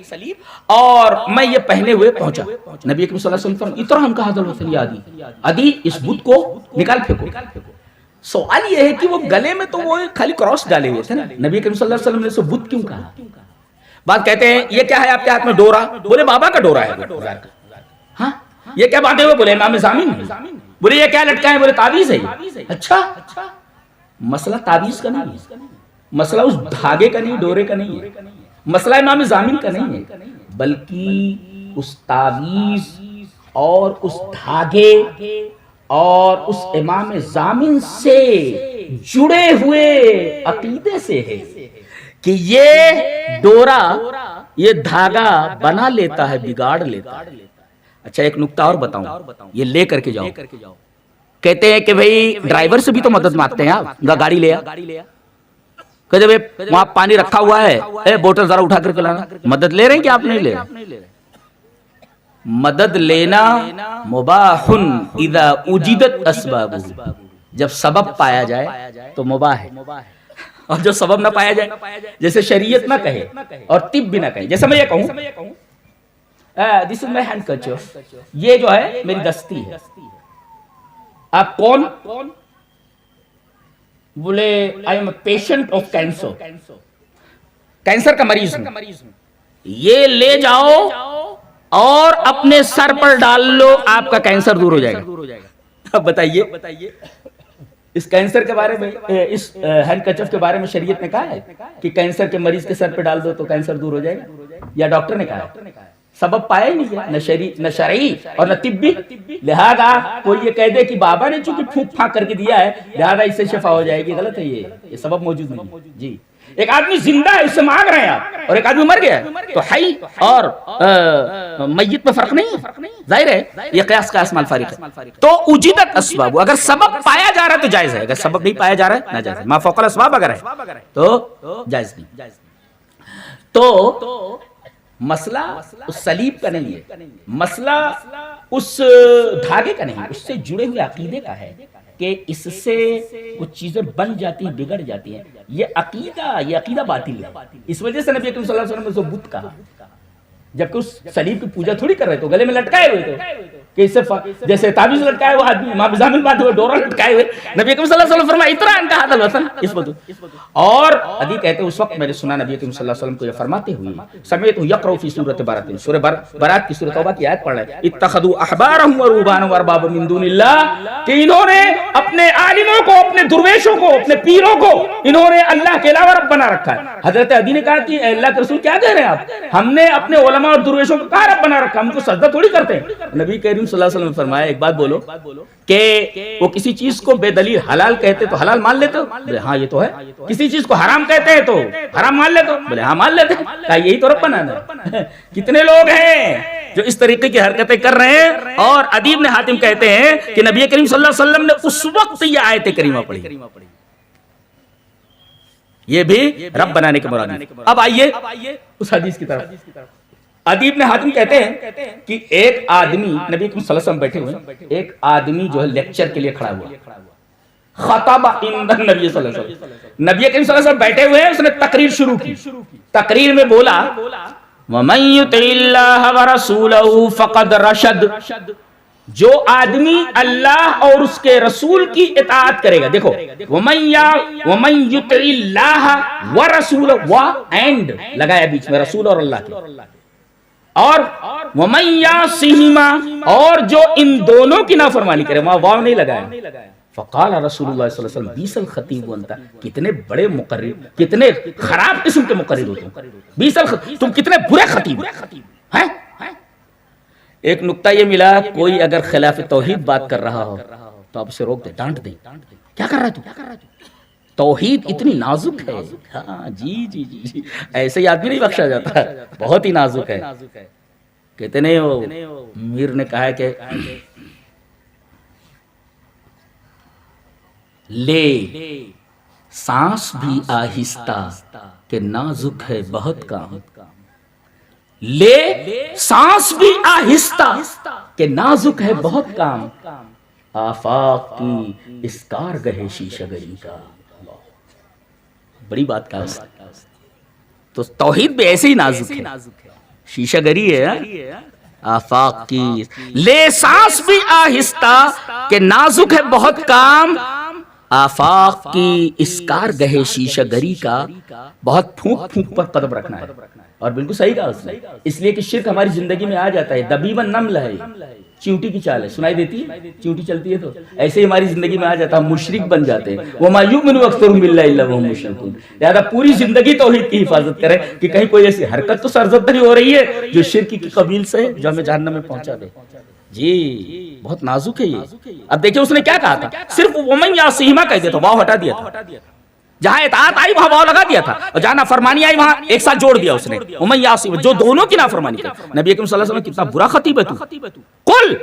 اور میں یہ پہنے ہوئے پہنچا. نبی کریم صلی اللہ علیہ وسلم اترا ہم کہا دل عدی اس بت کو نکال پھینکو. سوال یہ ہے کہ وہ گلے میں تو وہ خالی کراس ڈالے ہوئے تھے نا، نبی کریم صلی اللہ علیہ وسلم نے اسے بت کیوں کہا؟ بات کہتے ہیں یہ کیا ہے آپ کے ہاتھ میں؟ ڈورا. بولے بابا کا ڈورا ہے. ہاں یہ کیا باندھے ہوئے؟ بولے امام زامن. بولے یہ کیا لٹکا ہے؟ بولے تعویذ ہے. اچھا مسئلہ تعویذ کا نہیں ہے، مسئلہ اس دھاگے کا نہیں، ڈورے کا نہیں ہے، مسئلہ امام زامن کا نہیں ہے، بلکہ اس تعویذ اور اس دھاگے اور اس امام زامن سے جڑے ہوئے عقیدے سے ہے کہ یہ ڈورا، یہ دھاگا بنا لیتا ہے، بگاڑ لیتا ہے. اچھا ایک نکتہ اور بتاؤں، یہ لے کر کے جاؤ. کہتے ہیں کہ بھئی ڈرائیور سے بھی تو مدد مانگتے ہیں آپ، گاڑی لے آ. کہتے ہیں وہاں پانی رکھا ہوا ہے، اے بوتل ذرا اٹھا کر کے لانا. مدد لے رہے ہیں کہ آپ نہیں لے رہے؟ مدد لینا مباح اذا وجدت اسباب، جب سبب پایا جائے تو مباح ہے، اور جو سبب نہ پایا جائے، جیسے شریعت نہ کہے اور طب بھی نہ کہے. جیسے میں یہ کہوں دس از مائی ہینڈ کرچف، یہ جو ہے میری دستی ہے. آپ کون؟ بولے I am a patient of cancer, cancer کا مریض ہوں. یہ لے جاؤ اور اپنے سر پر ڈال لو، آپ کا کینسر دور ہو جائے گا. اب بتائیے اس کینسر کے بارے میں، اس ہینڈ کرچف کے بارے میں شریعت نے کہا ہے کہ کینسر کے مریض کے سر پہ ڈال دو تو کینسر دور ہو جائے گا، یا ڈاکٹر نے کہا ہے؟ سبب پایا ہی نہیں ہے، نہ شرعی اور نہ طبی. لہذا کوئی یہ کہہ دے کہ بابا نے چونکہ پھونک پھانک کر کے دیا ہے لہذا اس سے شفا ہو جائے گی، غلط ہے. یہ سبب موجود نہیں ہے. جی ایک آدمی زندہ ہے، اس سے مانگ رہے ہیں آپ، اور ایک آدمی مر گیا ہے، تو حی اور میت میں فرق نہیں ہے. ظاہر ہے یہ قیاس کا اسمال فارق ہے. تو اجدت اسباب، اگر سبب پایا جا رہا ہے تو جائز ہے، اگر سبب نہیں پایا جا رہا ہے ناجائز ہے. ما فوق الاسباب اگر ہے تو جائز نہیں. تو مسئلہ اس صلیب کا نہیں ہے، مسئلہ اس دھاگے کا نہیں، اس سے جڑے ہوئے عقیدے کا ہے کہ اس سے کچھ چیزیں بن جاتی ہیں، بگڑ جاتی ہیں. یہ عقیدہ باطل ہے. اس وجہ سے نبی اکرم صلی اللہ علیہ وسلم نے اسے بت کہا، جبکہ اس صلیب کی پوجا تھوڑی کر رہے تھے، گلے میں لٹکائے ہوئے تھے کہ اس سے جیسے تعویذ لٹکائے ہوئے آدمی، امام بزامل باندھے ہوئے، ڈورا لٹکائے ہوئے. نبی اکرم صلی اللہ علیہ وسلم فرمایا اترا انت ھذا الوطن اس وقت. اور ادی کہتے ہیں اس وقت میں نے سنا نبی اکرم صلی اللہ علیہ وسلم کو یہ فرماتے ہوئے، سمعت یقرأ فی سورۃ برات، سورہ برات کی سورۃ توبہ کی آیت پڑھ رہے، اتخذوا احبارهم ورهبانهم واربابا من دون اللہ، کہ انہوں نے اپنے عالموں کو، اپنے درویشوں کو، اپنے پیروں کو انہوں نے اللہ کے علاوہ رب بنا رکھا ہے. حضرت عدی نے کہا کہ اے اللہ کے رسول کیا کہہ رہے ہیں آپ، ہم نے اپنے علماء اور درویشوں کو کہاں رب بنا رکھا، ہم کو سجدہ تھوڑی کرتے ہیں. نبی کریم صلی اللہ علیہ وسلم نے فرمایا ایک بات بولو کہ وہ کسی چیز کو بے دلیل حلال کہتے تو حلال مان لیتے ہو؟ بولے ہاں یہ تو ہے. کسی چیز کو حرام کہتے ہیں تو حرام مان لیتے ہو؟ بولے ہاں مان لیتے. کہا یہی تو رب بنانا ہے. کتنے لوگ ہیں جو اس طریقے کی حرکتیں کر رہے ہیں. اور عدی بن حاتم کہتے ہیں کہ نبی کریم صلی اللہ علیہ وسلم نے اس وقت یہ آیت کریمہ پڑھی. یہ بھی رب بنانے کے مراد ہے. اب آئیے اس حدیث کی طرف. عدی بن حاتم کہتے ہیں کہ ایک آدمی، نبی کریم صلی اللہ علیہ وسلم بیٹھے ہوئے، ایک آدمی جو ہے لیکچر کے لیے کھڑا ہوا، خطب عند النبی صلی اللہ علیہ وسلم، نبی کریم صلی اللہ علیہ وسلم بیٹھے ہوئے ہیں، اس نے تقریر شروع کی. تقریر میں بولا وَمَن يُطِعِ اللَّهَ وَرَسُولَهُ فَقَدْ رَشَدَ، جو آدمی اللہ اور اس کے رسول کی اطاعت کرے گا. دیکھو وَمَن يُطِعِ اللَّهَ وَرَسُولَهُ، وا اینڈ لگایا بیچ میں رسول اور اللہ کے، اور وَمَن يَعْصِهِمَا، اور جو ان دونوں کی نافرمانی کرے، وہاں واو نہیں لگایا. فقال رسول اللہ صلی اللہ علیہ وسلم بیس الخطیب انت، کتنے بڑے مقرر، کتنے خراب قسم کے مقرر ہو تم، بیس الخطیب، تم کتنے برے خطیب ہیں. ایک نکتہ یہ ملا، کوئی اگر خلاف توحید بات کر رہا ہو تو آپ اسے روک دیں، ڈانٹ دیں. کیا کر رہا ہے تو، توحید اتنی نازک ہے. ہاں جی جی جی، ایسے ہی آدمی نہیں بخشا جاتا، بہت ہی نازک ہے. کہتے نہیں وہ میر نے کہا ہے کہ لے سانس بھی آہستہ کہ نازک ہے بہت کام، لے سانس بھی آہستہ کہ نازک ہے بہت کام، آفاق کی اس کارگہ شیشہ گری کا. بڑی بات کہا اس نے. تو توحید بھی ایسے ہی نازک ہے، شیشہ گری ہے. آفاق کی لے سانس بھی آہستہ کہ نازک ہے بہت کام، آفاق کی اس کارگہ شیشہ گری کا، بہت پھونک پھونک پر قدم رکھنا ہے. اور بالکل صحیح کہا اس نے، اس لیے کہ شرک ہماری زندگی میں آ جاتا ہے. دبیب النمل ہے، چیونٹی کی چال ہے، سنائی دیتی ہے چیونٹی چلتی ہے تو ایسے ہی ہماری زندگی میں آ جاتا ہے، ہم مشرک بن جاتے ہیں. وَمَا يُؤْمِنُ أَكْثَرُهُم بِاللَّهِ إِلَّا وَهُم مُشْرِكُونَ. لہذا پوری زندگی توحید کی حفاظت کریں کہ کہیں کوئی ایسی حرکت تو سرزد نہیں ہو رہی ہے جو شرک کی قبیل سے جو ہمیں جہنم میں پہنچا دے. جی بہت نازک ہے یہ. اب دیکھیں اس نے کیا کہا تھا، صرف وَمَن يَعْصِهِمَا کہہ دیا تھا، واو ہٹا دیا تھا. جہاں اطاعت آئی وہاں واو لگا دیا تھا، اور جہاں نافرمانی آئی وہاں ایک ساتھ جوڑ دیا اس نے. وَمَن يَعْصِهِمَا، جو دونوں کی نافرمانی کرے. نبی اکرم صلی اللہ علیہ وسلم کتنا برا خطیب ہے تو. قل،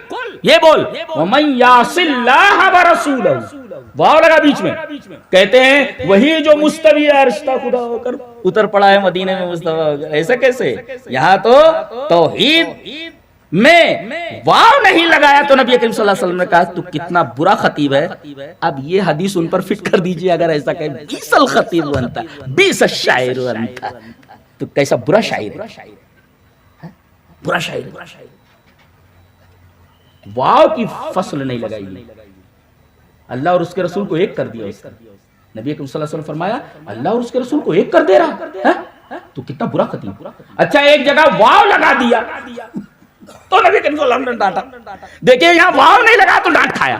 یہ بول وَمَن يَعْصِ اللَّهَ وَرَسُولَهُ، واو لگا بیچ میں. کہتے ہیں وہی جو مستوی عرش تھا خدا ہو کر اتر پڑا ہے مدینے میں مستوی ہو کر. ایسا کیسے؟ یہاں تو توحید میں واو نہیں لگایا تو نبی کریم صلی اللہ علیہ وسلم نے کہا تو کتنا برا خطیب ہے. اب یہ حدیث ان پر فٹ کر دیجئے، اگر ایسا کہے بیس الخطیب انت بیس الشاعر انت، تو کیسا برا شاعر ہے، برا شاعر. واو کی فصل نہیں لگائی، اللہ اور اس کے رسول کو ایک کر دیا. نبی کریم صلی اللہ علیہ وسلم فرمایا اللہ اور اس کے رسول کو ایک کر دے رہا ہے تو کتنا برا خطیب. اچھا ایک جگہ واو لگا دیا تو نبی کریم صلی اللہ علیہ وسلم نے ڈانٹا. دیکھیں یہاں واو نہیں لگا تو ڈانٹ کھایا،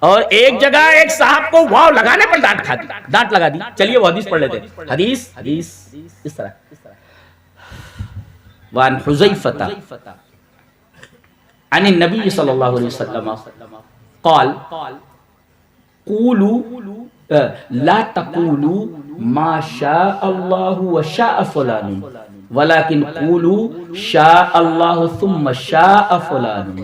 اور ایک جگہ ایک صاحب کو واو لگانے پر ڈانٹ لگا دی. چلیے وہ حدیث پڑھ لیتے. حدیث اس طرح، وعن حذیفہ عن النبی صلی اللہ علیہ وسلم قال قولوا لا تقولوا ما شاء اللہ وشاء فلان ولكن قولوا شاء اللہ ثم شاء فلان.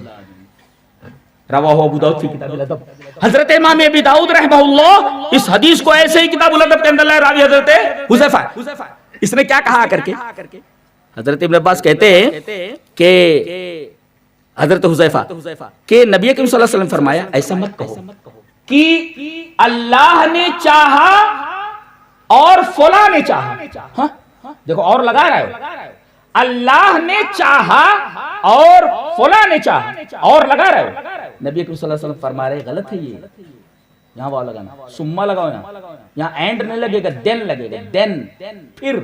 رواہ ابو داؤد فی کتاب الادب. حضرت امام ابی داؤد رحمہ اللہ اس حدیث کو ایسے ہی کتاب الادب کے اندر لائے. راوی حضرت حذیفہ. اس نے کیا کہا کر کے، حضرت ابن عباس کہتے ہیں کہ حضرت حذیفہ کہ نبی کریم صلی اللہ علیہ وسلم فرمایا ایسا مت کہو کہ اللہ نے چاہا اور فلاں نے چاہا. ہاں دیکھو اور لگا رہا ہے, اللہ نے چاہا اور فلاں نے چاہا اور لگا رہا ہے. نبی کریم صلی اللہ علیہ وسلم فرما رہے غلط ہے یہ, یہاں واو لگانا, سما لگاؤ یہاں اینڈ نہیں لگے گا, دین لگے گا, دین پھر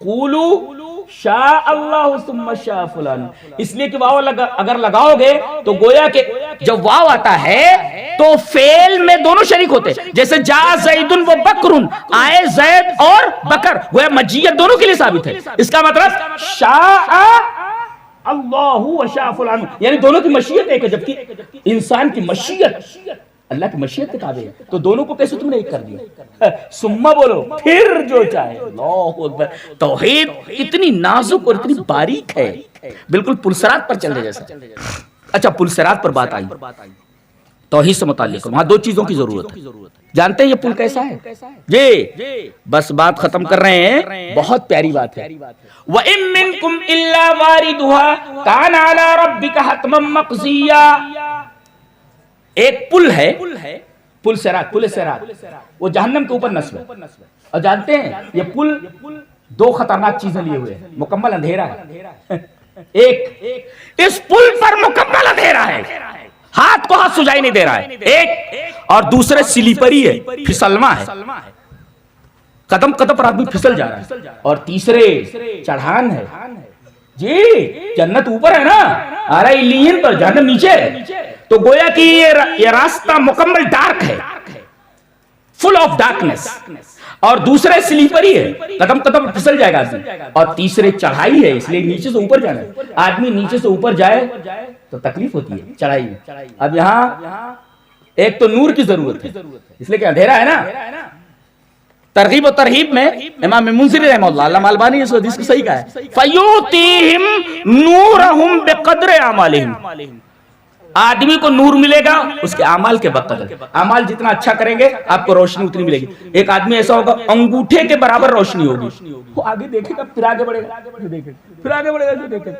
قولو شاء اللہ ثم شاء فلان, اس لیے کہ واو اگر لگاؤ گے تو گویا کہ جب واو آتا ہے تو فعل میں دونوں شریک ہوتے ہیں, جیسے جا زید و بکر, آئے زید اور بکر, گویا مجیت دونوں کے لیے ثابت ہے. اس کا مطلب شاء اللہ و شاء فلان, یعنی دونوں کی مشیت ایک ہے, جبکہ انسان کی مشیت اللہ کی مشیت کے تابع ہے, تو دونوں کو کیسے تم نے ایک کر دیا؟ سما بولو پھر جو چاہے. اللہ اکبر. توحید اتنی نازک اور اتنی باریک ہے, بالکل پلسرات پر چل رہے جیسا. اچھا پلسرات پر بات آئی, توحید سے متعلق وہاں دو چیزوں کی ضرورت ہے. جانتے ہیں یہ پل کیسا ہے؟ جی بس بات ختم کر رہے ہیں, بہت پیاری بات ہے. وَإِن مِّنكُمْ إِلَّا وَارِدُهَا كَانَ عَلَى رَبِّكَ حَتْمًا مَّقْضِيًّا. ایک پل ہے, پل صراط, پل صراط, وہ جہنم کے اوپر نصب ہے. اور جانتے ہیں یہ پل دو خطرناک چیزیں لیے ہوئے ہیں. مکمل اندھیرا ہے, ایک اس پل پر مکمل اندھیرا ہے, ہاتھ کو ہاتھ سجائی نہیں دے رہا ہے, ایک, اور دوسرے سلیپری ہے, پھسلواں ہے, قدم قدم پر آدمی پھسل جا رہا ہے, اور تیسرے چڑھان ہے. جی جنت اوپر ہے نا, آرہا علیین پر, جہنم نیچے ہے. تو گویا کہ یہ راستہ مکمل ڈارک ہے, فل آف ڈارکنس, اور دوسرے سلیپری ہے, قدم قدم پھسل جائے گا آدمی, اور تیسرے چڑھائی ہے, اس لیے نیچے سے اوپر جانا ہے. آدمی نیچے سے اوپر جائے تو تکلیف ہوتی ہے چڑھائی میں. اب یہاں ایک تو نور کی ضرورت ہے, اس لیے کہ اندھیرا ہے نا. ترغیب و ترہیب میں امام منذری رحمہ اللہ, علامہ البانی اس حدیث کو صحیح کہا ہے, فَيُؤْتِيهِمْ نُورَهُمْ بِقَدْرِ أَعْمَالِهِمْ. آدمی کو نور ملے گا اس کے اعمال کے بقدر. اعمال جتنا اچھا کریں گے آپ کو روشنی اتنی ملے گی. ایک آدمی ایسا ہوگا انگوٹھے کے برابر روشنی ہوگی, وہ آگے دیکھے گا پھر آگے بڑھے گا, پھر آگے بڑھے گا, دیکھے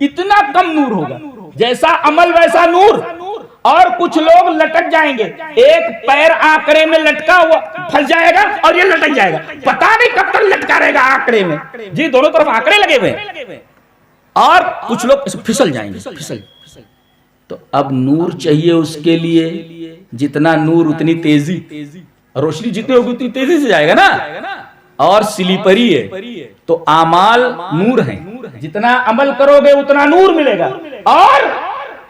اتنا کم نور ہوگا. جیسا عمل ویسا نور. اور کچھ لوگ لٹک جائیں گے, ایک پیر آنکڑے میں لٹکا ہوا پھنس جائے گا اور یہ لٹک جائے گا, پتہ نہیں کب تک لٹکا رہے گا آنکڑے میں. جی دونوں طرف آنکڑے لگے ہوئے ہیں, اور کچھ لوگ پھسل جائیں گے, پھسل. تو اب نور چاہیے اس کے لیے, جتنا نور اتنی تیزی, روشنی جتنی ہوگی اتنی تیزی سے جائے گا نا. اور سلیپری ہے تو اعمال نور ہیں, جتنا عمل کرو گے اتنا نور ملے گا. اور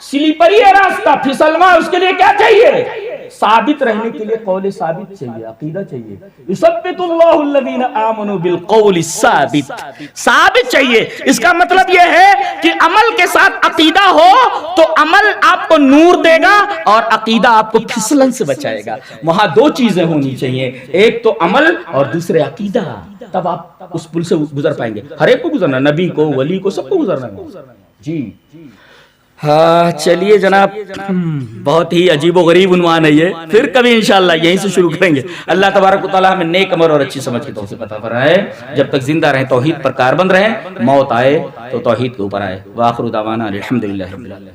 سلیپری ہے راستہ, پھسلواں, اس کے لیے کیا چاہیے؟ ثابت رہنے کے لیے قول ثابت چاہیے, عقیدہ چاہیے. یثبت اللہ الذین آمنوا بالقول الثابت, ثابت چاہیے. اس کا مطلب یہ ہے کہ عمل کے ساتھ عقیدہ ہو تو عمل آپ کو نور دے گا اور عقیدہ آپ کو پھسلن سے بچائے گا. وہاں دو چیزیں ہونی چاہیے, ایک تو عمل اور دوسرے عقیدہ, تب آپ اس پل سے گزر پائیں گے. ہر ایک کو گزرنا, نبی کو, ولی کو, سب کو گزرنا ہے. جی ہاں چلیے جناب, بہت ہی عجیب و غریب عنوان ہے یہ, پھر کبھی انشاءاللہ یہیں سے شروع کریں گے. اللہ تبارک و تعالی ہمیں نیک عمل اور اچھی سمجھ کی توفیق عطا فرمائے. جب تک زندہ رہیں توحید پر کاربند رہیں, موت آئے تو توحید کے اوپر آئے. وآخر دعوانا الحمدللہ رب العالمین.